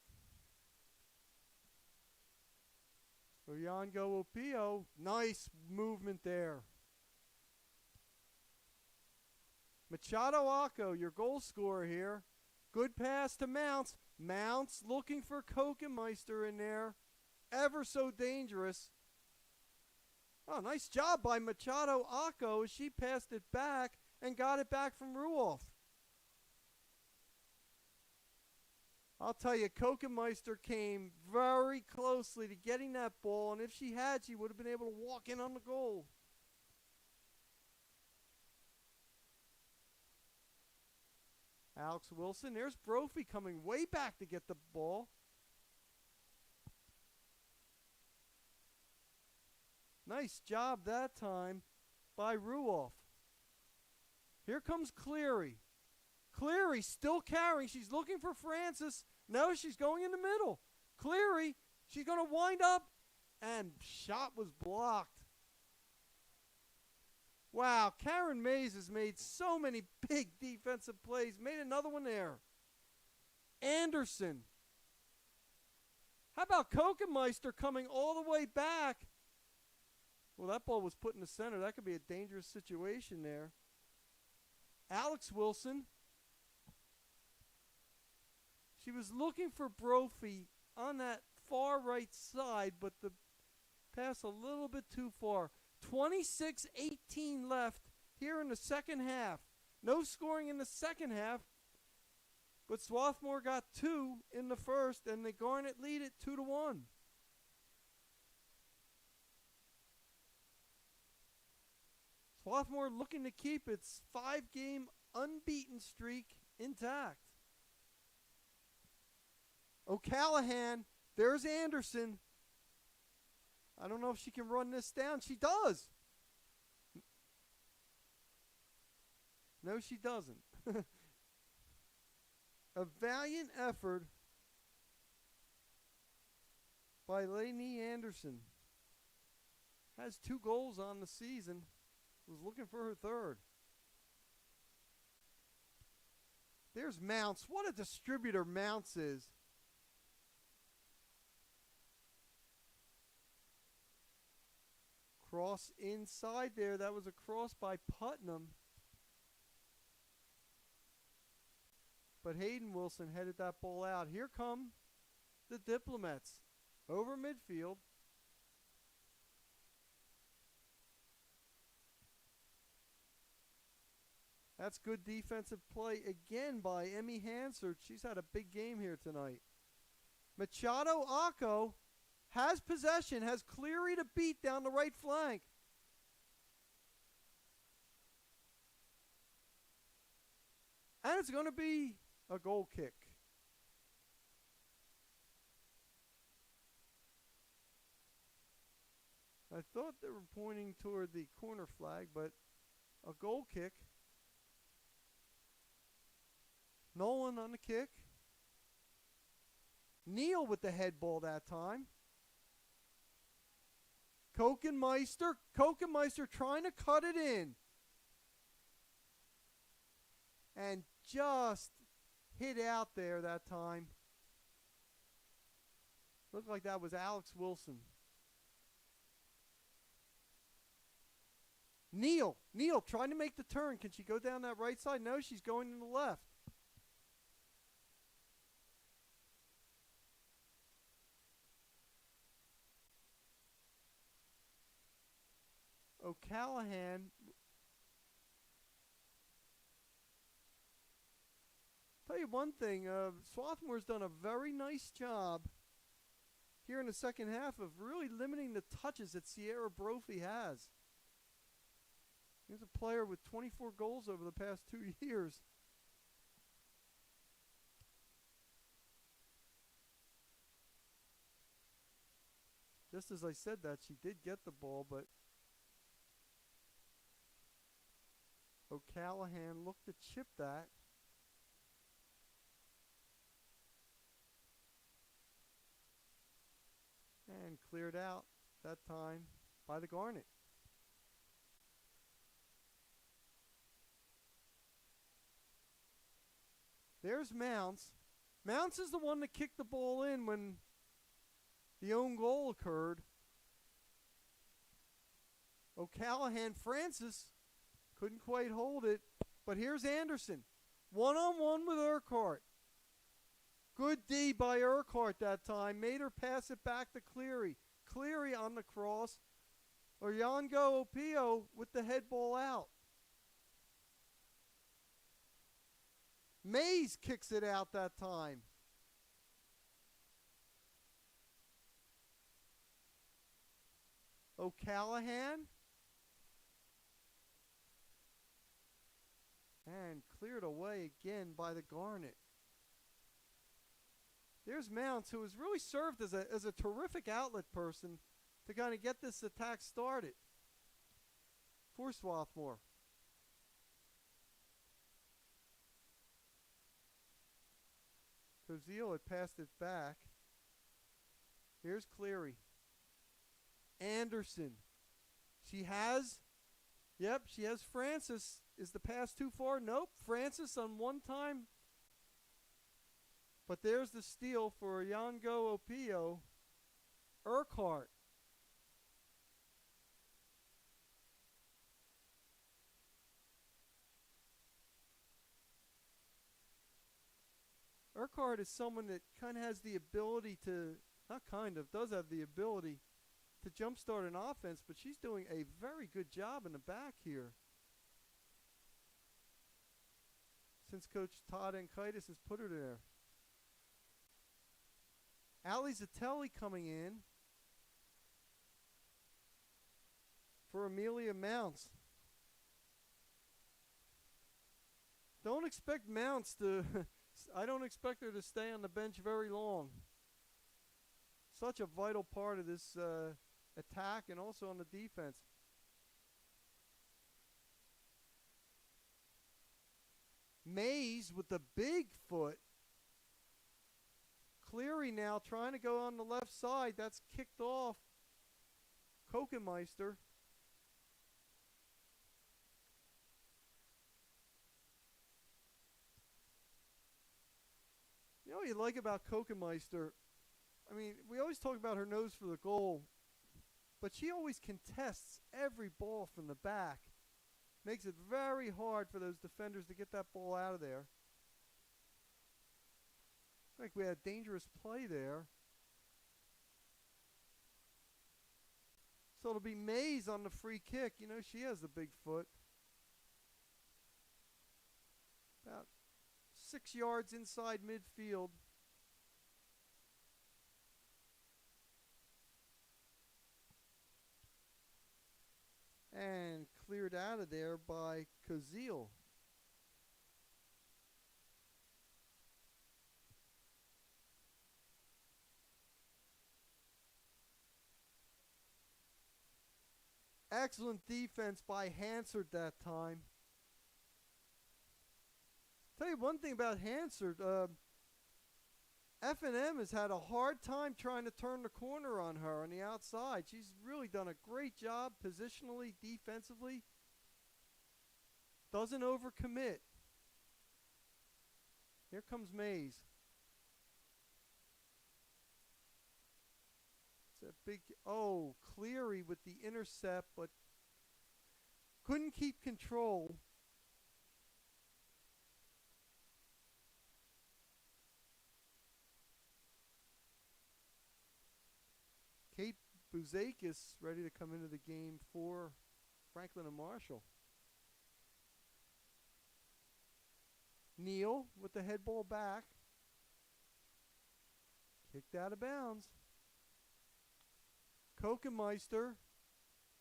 Oyango Opio, nice movement there. Machado Acco, your goal scorer here. Good pass to Mounts. Mounts looking for Kokenmeister in there. Ever so dangerous. Oh, nice job by Machado Acco as she passed it back and got it back from Ruoff. I'll tell you, Kokenmeister came very closely to getting that ball, and if she had, she would have been able to walk in on the goal. Alex Wilson, there's Brophy coming way back to get the ball. Nice job that time by Ruoff. Here comes Cleary. Cleary still carrying. She's looking for Francis. No, she's going in the middle. Cleary, she's going to wind up, and shot was blocked. Wow, Karen Mays has made so many big defensive plays. Made another one there. Anderson. How about Kokenmeister coming all the way back? Well, that ball was put in the center. That could be a dangerous situation there. Alex Wilson. She was looking for Brophy on that far right side, but the pass a little bit too far. 26-18 left here in the second half. No scoring in the second half, but Swarthmore got 2 in the first, and the Garnet lead it 2-1. Swarthmore looking to keep its 5-game unbeaten streak intact. O'Callahan, there's Anderson. I don't know if she can run this down. She does. No, she doesn't. A valiant effort by Lainey Anderson. Has 2 goals on the season. Was looking for her third. There's Mounts. What a distributor Mounts is. Cross inside there. That was a cross by Putnam. But Hayden Wilson headed that ball out. Here come the Diplomats over midfield. That's good defensive play again by Emmy Hansard. She's had a big game here tonight. Machado Acco has possession, has Cleary to beat down the right flank. And it's going to be a goal kick. I thought they were pointing toward the corner flag, but a goal kick. Nolan on the kick. Neal with the head ball that time. Kokenmeister trying to cut it in. And just hit out there that time. Looked like that was Alex Wilson. Neal trying to make the turn. Can she go down that right side? No, she's going to the left. O'Callahan tell you one thing, Swarthmore's done a very nice job here in the second half of really limiting the touches that Sierra Brophy has. He's a player with 24 goals over the past 2 years. Just as I said that, she did get the ball, but O'Callahan looked to chip that. And cleared out that time by the Garnet. There's Mounts. Mounts is the one that kicked the ball in when the own goal occurred. O'Callahan, Francis couldn't quite hold it. But here's Anderson. One-on-one with Urquhart. Good D by Urquhart that time. Made her pass it back to Cleary. Cleary on the cross. Oryango Opio with the head ball out. Mays kicks it out that time. O'Callahan. And cleared away again by the Garnet. There's Mounts, who has really served as a terrific outlet person to kind of get this attack started for Swarthmore. Cozile had passed it back. Here's Cleary. Anderson. She has Francis. Is the pass too far? Nope. Francis on one time. But there's the steal for Yango Opio. Urquhart. Urquhart is someone that kind of has the ability to, does have the ability to jumpstart an offense, but she's doing a very good job in the back here. Since Coach Todd Ankaitis has put her there. Ali Zatelli coming in for Amelia Mounts. Don't expect Mounts to, I don't expect her to stay on the bench very long. Such a vital part of this attack and also on the defense. Mays with the big foot. Cleary now trying to go on the left side. That's kicked off. Kokenmeister. You know what you like about Kokenmeister? I mean, we always talk about her nose for the goal, but she always contests every ball from the back. Makes it very hard for those defenders to get that ball out of there. I think we had a dangerous play there. So it'll be Mays on the free kick. You know, she has the big foot. About 6 yards inside midfield. And cleared out of there by Cozile. Excellent defense by Hansard that time. Tell you one thing about Hansard. F&M has had a hard time trying to turn the corner on her on the outside. She's really done a great job positionally, defensively. Doesn't overcommit. Here comes Mays. It's a big, Cleary with the intercept, but couldn't keep control. Kate Buzakis ready to come into the game for Franklin and Marshall. Neal with the head ball back. Kicked out of bounds. Kokenmeister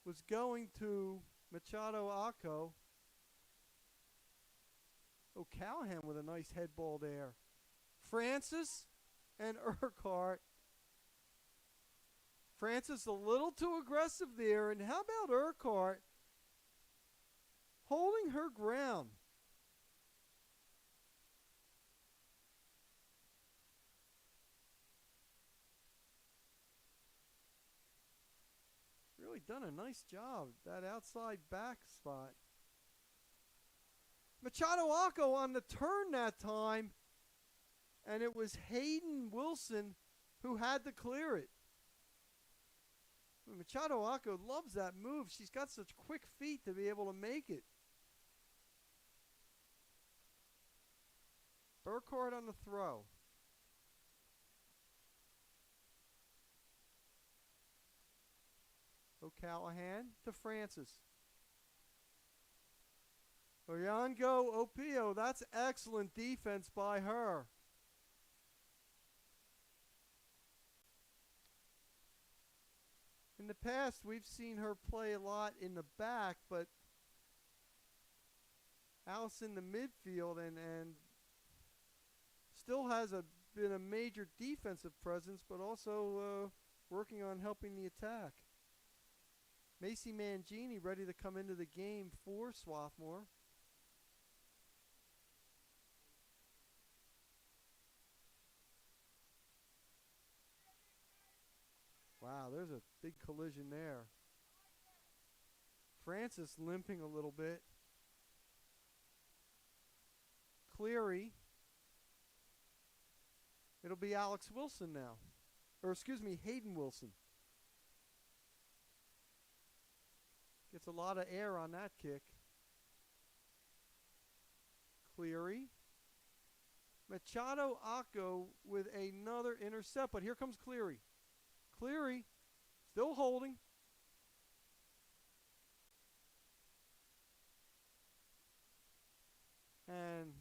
was going to Machado Acco. O'Callahan with a nice head ball there. Francis and Urquhart. Francis a little too aggressive there. And how about Urquhart holding her ground? Really done a nice job, that outside back spot. Machado Acco on the turn that time. And it was Hayden Wilson who had to clear it. Machado Acco loves that move. She's got such quick feet to be able to make it. Burkhardt on the throw. O'Callahan to Francis. Oyango Opio, that's excellent defense by her. In the past, we've seen her play a lot in the back, but Alice in the midfield and still has been a major defensive presence, but also working on helping the attack. Macy Mangini ready to come into the game for Swarthmore. Wow, there's a big collision there. Francis limping a little bit. Cleary. It'll be Alex Wilson now. Or excuse me, Hayden Wilson. Gets a lot of air on that kick. Cleary. Machado Acco with another intercept, but here comes Cleary. Cleary still holding. And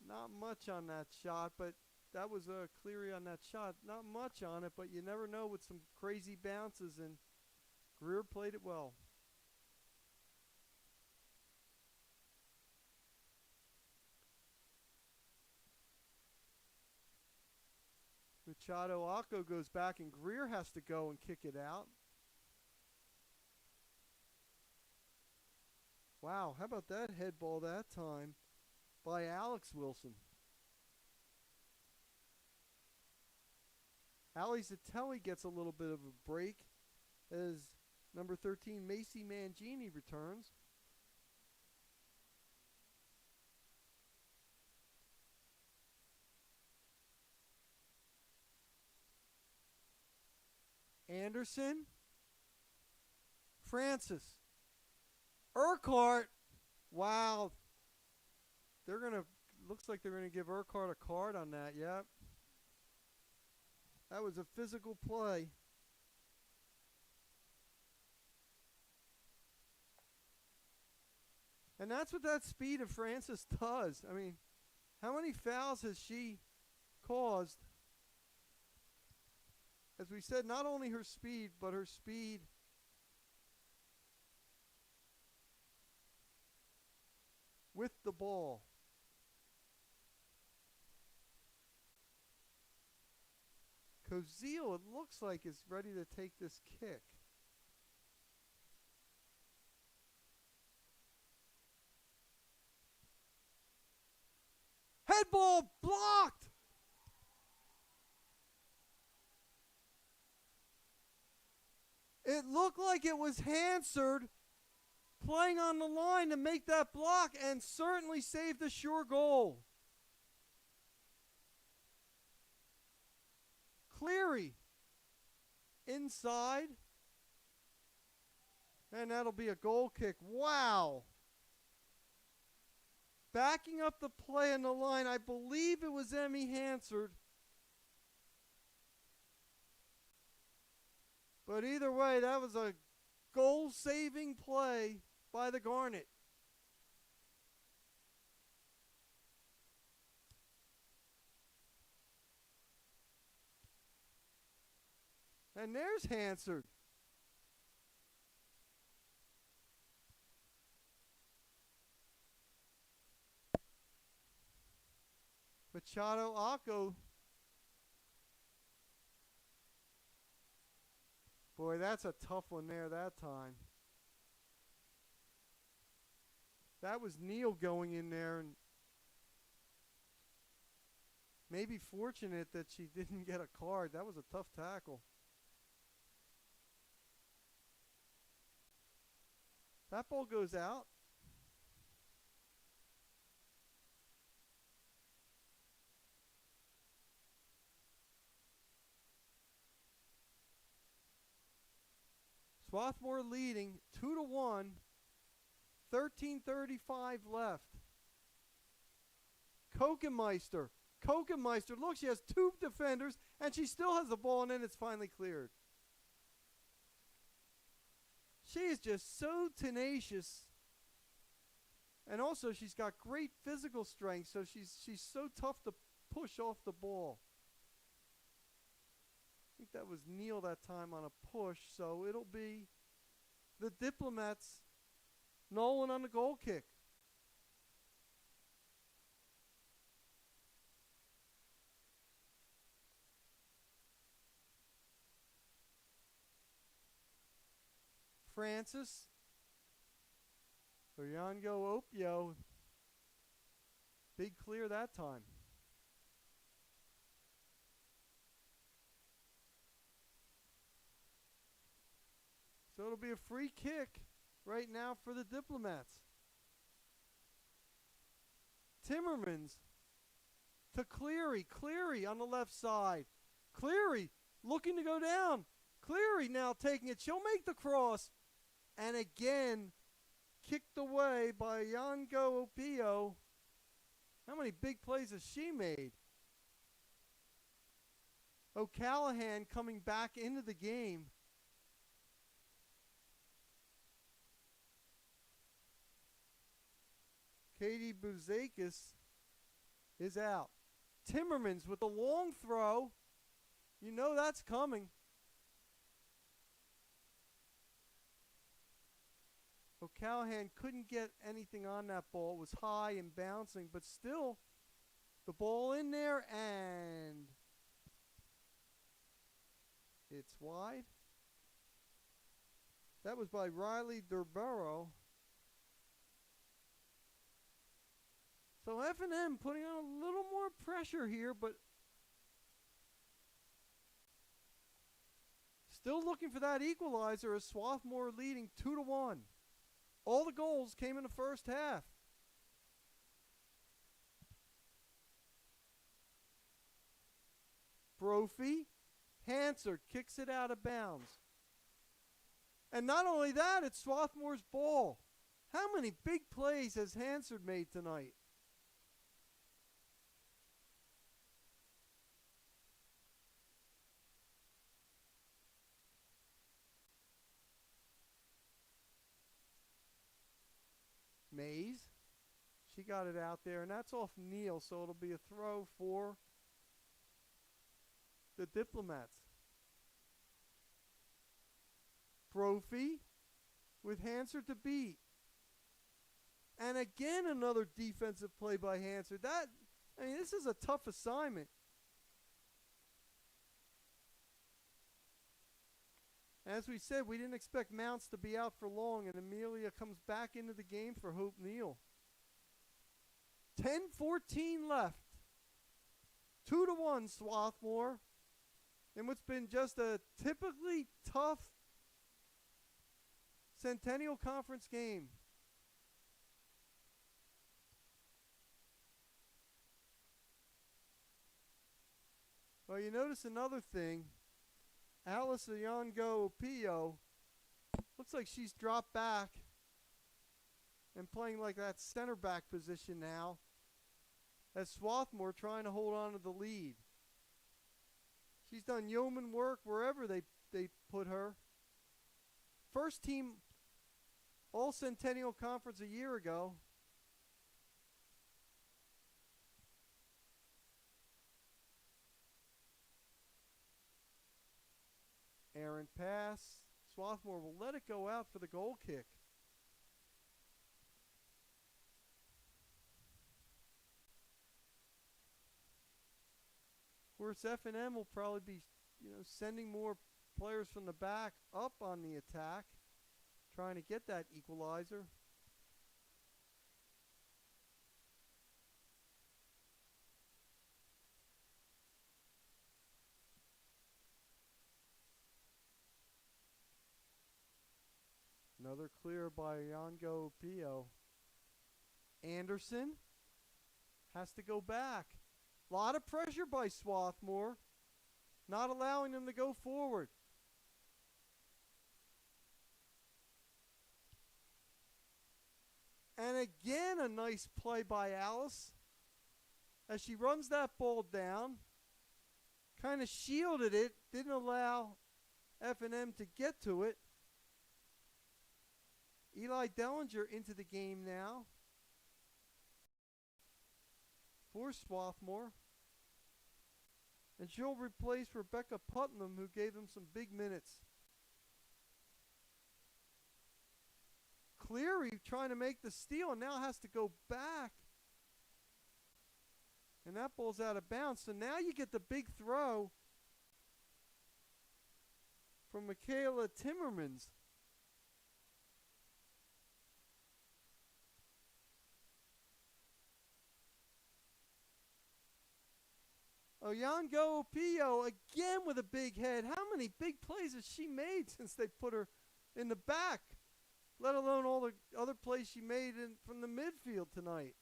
not much on that shot, but that was Cleary on that shot. Not much on it, but you never know with some crazy bounces, and Greer played it well. Machado Acco goes back, and Greer has to go and kick it out. Wow, how about that head ball that time by Alex Wilson? Ali Zatelli gets a little bit of a break as number 13, Macy Mangini, returns. Anderson, Francis, Urquhart. Wow, looks like they're gonna give Urquhart a card on that. Yep, that was a physical play. And that's what that speed of Francis does. I mean, how many fouls has she caused? As we said, not only her speed, but her speed with the ball. Cozile, it looks like, is ready to take this kick. Head ball blocked! It looked like it was Hansard playing on the line to make that block and certainly saved a sure goal. Cleary inside. And that'll be a goal kick. Wow. Backing up the play on the line, I believe it was Emmy Hansard. But either way, that was a goal-saving play by the Garnet. And there's Hansard. Machado Acco. Boy, that's a tough one there that time. That was Neal going in there, and maybe fortunate that she didn't get a card. That was a tough tackle. That ball goes out. Swarthmore leading 2-1. 13:35 left. Kokenmeister. Kokenmeister. Look, she has two defenders, and she still has the ball, and then it's finally cleared. She is just so tenacious. And also, she's got great physical strength, so she's so tough to push off the ball. I think that was Neal that time on a push, so it'll be the Diplomats. Nolan on the goal kick. Francis. Oyango Opio. Big clear that time. So it'll be a free kick right now for the Diplomats. Timmermans to Cleary. Cleary on the left side. Cleary looking to go down. Cleary now taking it. She'll make the cross. And again, kicked away by Yango Opio. How many big plays has she made? O'Callahan coming back into the game. Katie Buzakis is out. Timmermans with a long throw. You know that's coming. O'Callahan couldn't get anything on that ball. It was high and bouncing, but still the ball in there, and it's wide. That was by Riley Durborough. So F&M putting on a little more pressure here, but still looking for that equalizer as Swarthmore leading 2-1. All the goals came in the first half. Brophy, Hansard kicks it out of bounds. And not only that, it's Swarthmore's ball. How many big plays has Hansard made tonight? Mays. She got it out there, and that's off Neal, so it'll be a throw for the Diplomats. Brophy with Hansard to beat. And again, another defensive play by Hansard. This is a tough assignment. As we said, we didn't expect Mounts to be out for long, and Amelia comes back into the game for Hope Neal. 10:14 left. 2-1 Swarthmore. In what's been just a typically tough Centennial Conference game. Well, you notice another thing. Alice Oyongo Opio looks like she's dropped back and playing like that center back position now as Swarthmore trying to hold on to the lead. She's done yeoman work wherever they put her. First team All Centennial Conference a year ago. Errant pass. Swarthmore will let it go out for the goal kick. Of course, F&M will probably be, sending more players from the back up on the attack, trying to get that equalizer. Another clear by Yango Pio. Anderson has to go back. A lot of pressure by Swarthmore, not allowing them to go forward. And again, a nice play by Alice as she runs that ball down. Kind of shielded it, didn't allow F&M to get to it. Eli Dellinger into the game now for Swarthmore. And she'll replace Rebecca Putnam, who gave them some big minutes. Cleary trying to make the steal and now has to go back. And that ball's out of bounds. So now you get the big throw from Michaela Timmermans. Oyango Opio again with a big head. How many big plays has she made since they put her in the back? Let alone all the other plays she made from the midfield tonight.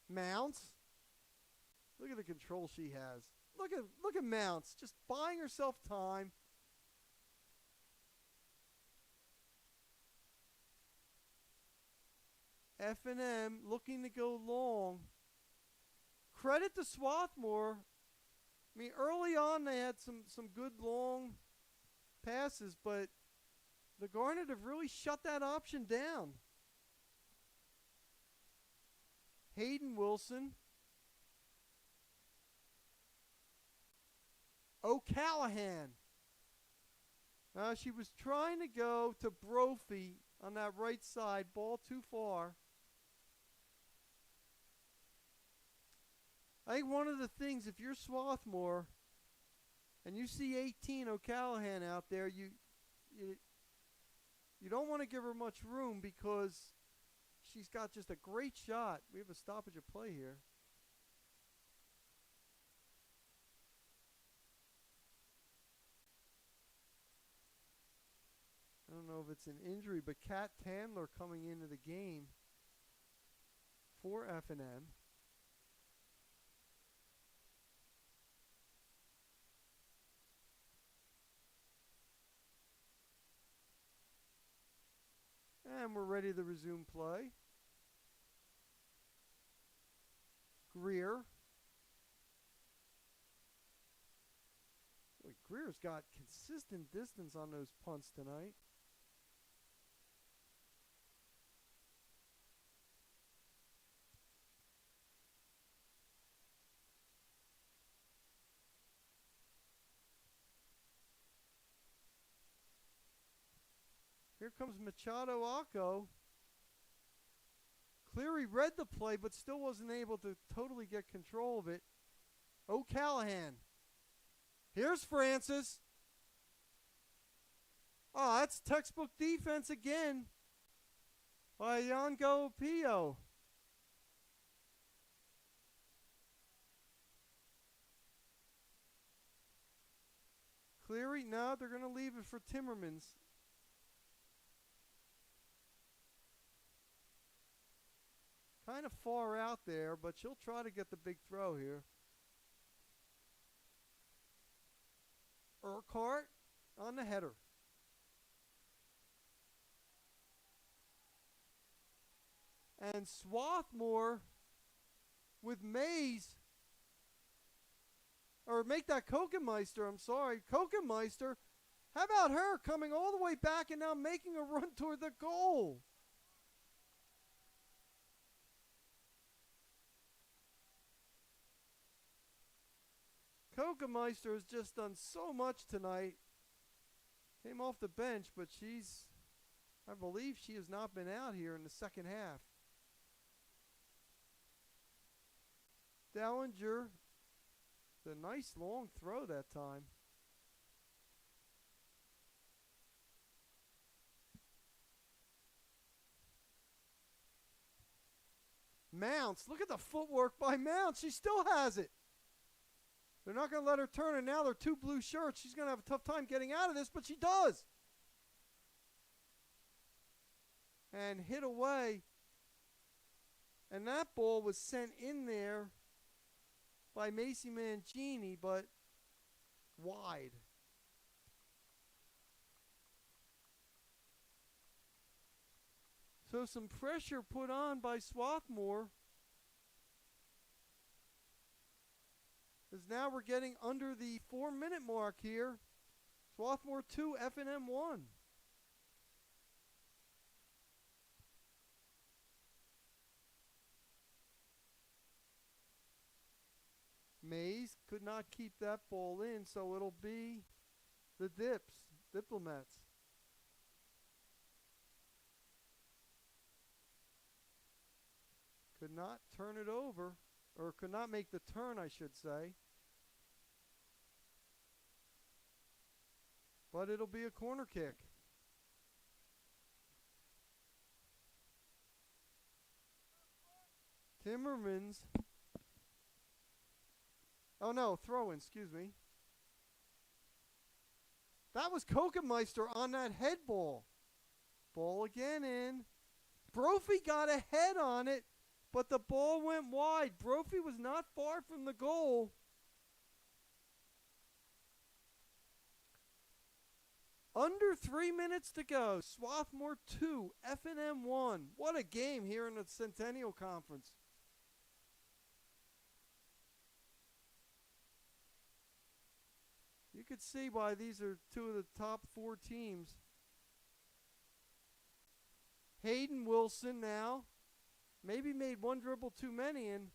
Mounts. Look at the control she has. Look at Mounts, just buying herself time. F&M looking to go long. Credit to Swarthmore. I mean, early on they had some good long passes, but the Garnet have really shut that option down. Hayden Wilson. O'Callahan. She was trying to go to Brophy on that right side. Ball too far. I think one of the things, if you're Swarthmore and you see 18 O'Callahan out there, you don't want to give her much room because she's got just a great shot. We have a stoppage of play here. I don't know if it's an injury, but Kat Tandler coming into the game for F&M. And we're ready to resume play. Greer. Boy, Greer's got consistent distance on those punts tonight. Here comes Machado Acco. Cleary read the play, but still wasn't able to totally get control of it. O'Callahan. Here's Francis. Oh, that's textbook defense again by Yango Pio. Cleary, no, they're going to leave it for Timmermans. Kind of far out there, but she'll try to get the big throw here. Urquhart on the header. And Swarthmore with Mays. Or make that Kokenmeister, I'm sorry. Kokenmeister. How about her coming all the way back and now making a run toward the goal? Kokenmeister has just done so much tonight. Came off the bench, but I believe she has not been out here in the second half. Dellinger, the nice long throw that time. Mounts, look at the footwork by Mounts. She still has it. They're not going to let her turn, and now they're two blue shirts. She's going to have a tough time getting out of this, but she does. And hit away. And that ball was sent in there by Macy Mangini, but wide. So some pressure put on by Swarthmore. Because now we're getting under the 4-minute mark here. Swarthmore 2, F&M 1. Mays could not keep that ball in, so it'll be the Diplomats. Could not turn it over, or could not make the turn, I should say. But it'll be a corner kick. Timmermans. Oh no, throw-in, excuse me. That was Kokemeister on that head ball. Ball again in. Brophy got a head on it, but the ball went wide. Brophy was not far from the goal. Under 3 minutes to go. Swarthmore 2, F&M 1. What a game here in the Centennial Conference. You could see why these are two of the top 4 teams. Hayden Wilson now. Maybe made one dribble too many, and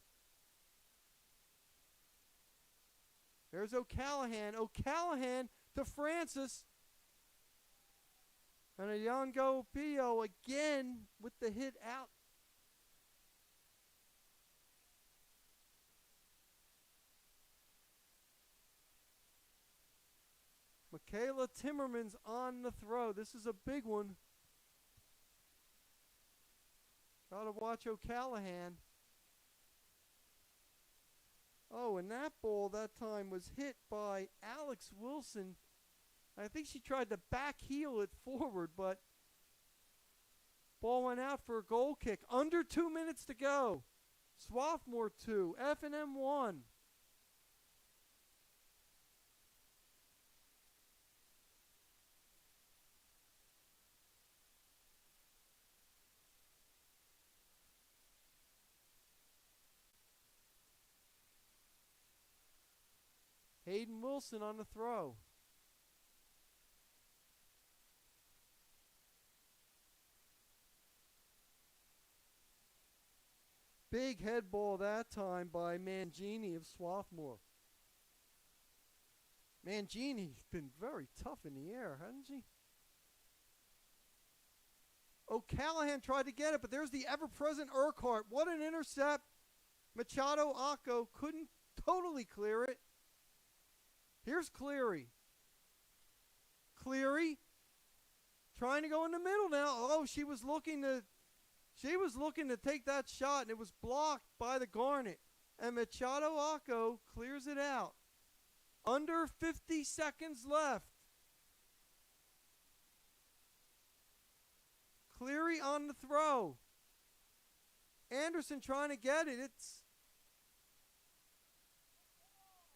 there's O'Callahan. O'Callahan to Francis. And a Yongo Pio again with the hit out. Michaela Timmermans on the throw. This is a big one. Got to watch O'Callahan. Oh, and that ball that time was hit by Alex Wilson. I think she tried to back heel it forward, but ball went out for a goal kick. Under 2 minutes to go. Swarthmore 2, F&M 1. Hayden Wilson on the throw. Big head ball that time by Mangini of Swarthmore. Mangini's been very tough in the air, hasn't she? O'Callahan tried to get it, but there's the ever-present Urquhart. What an intercept. Machado Acco couldn't totally clear it. Here's Cleary. Cleary trying to go in the middle now. Oh, she was looking to take that shot, and it was blocked by the Garnet. And Machado Acco clears it out. Under 50 seconds left. Cleary on the throw. Anderson trying to get it.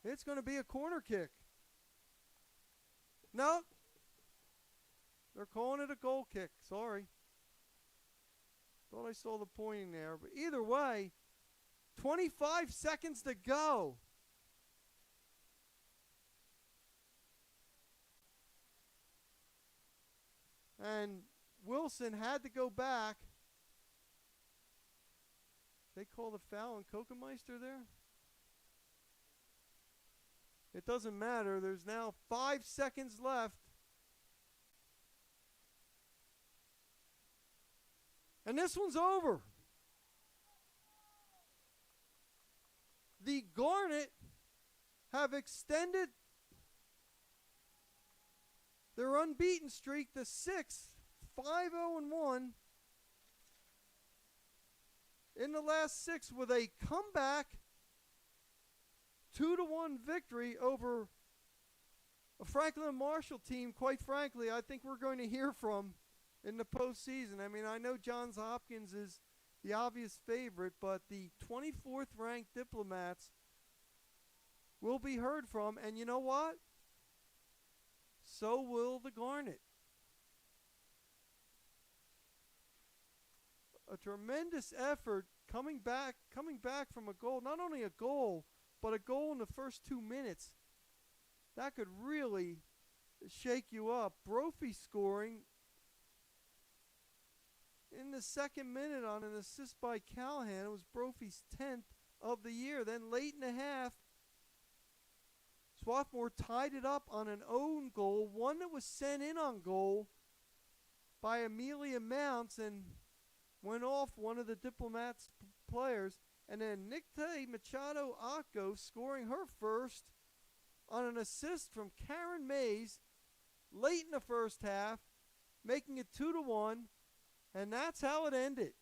It's going to be a corner kick. No. They're calling it a goal kick. Sorry. Thought I saw the pointing there. But either way, 25 seconds to go. And Wilson had to go back. They called a foul on Kokemeister there? It doesn't matter. There's now 5 seconds left. And this one's over. The Garnet have extended their unbeaten streak to 6, 5-0-1 in the last 6 with a comeback 2-1 victory over a Franklin Marshall team, quite frankly, I think we're going to hear from in the postseason. I mean, I know Johns Hopkins is the obvious favorite, but the 24th ranked Diplomats will be heard from, and you know what? So will the Garnet. a tremendous effort coming back from a goal. Not only a goal, but a goal in the first 2 minutes. That could really shake you up. Brophy scoring in the second minute on an assist by Callahan. It was Brophy's 10th of the year. Then late in the half, Swarthmore tied it up on an own goal, one that was sent in on goal by Amelia Mounts and went off one of the Diplomats players. And then Nicte Machado Acco scoring her first on an assist from Karen Mays late in the first half, making it 2-1, and that's how it ended.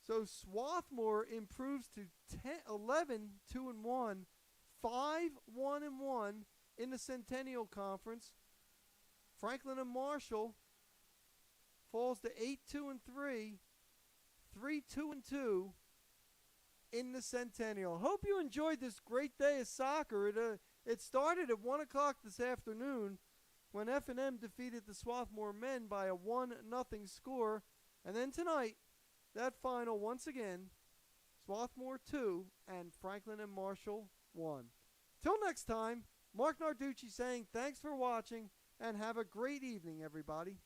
So Swarthmore improves to 11-2-1, 5-1-1 in the Centennial Conference. Franklin and Marshall falls to 8-2-3, 3-2-2 in the Centennial. Hope you enjoyed this great day of soccer. It started at 1 o'clock this afternoon when F&M defeated the Swarthmore men by a 1-0 score. And then tonight, that final once again, Swarthmore 2 and Franklin and Marshall 1. Till next time, Mark Narducci saying thanks for watching and have a great evening, everybody.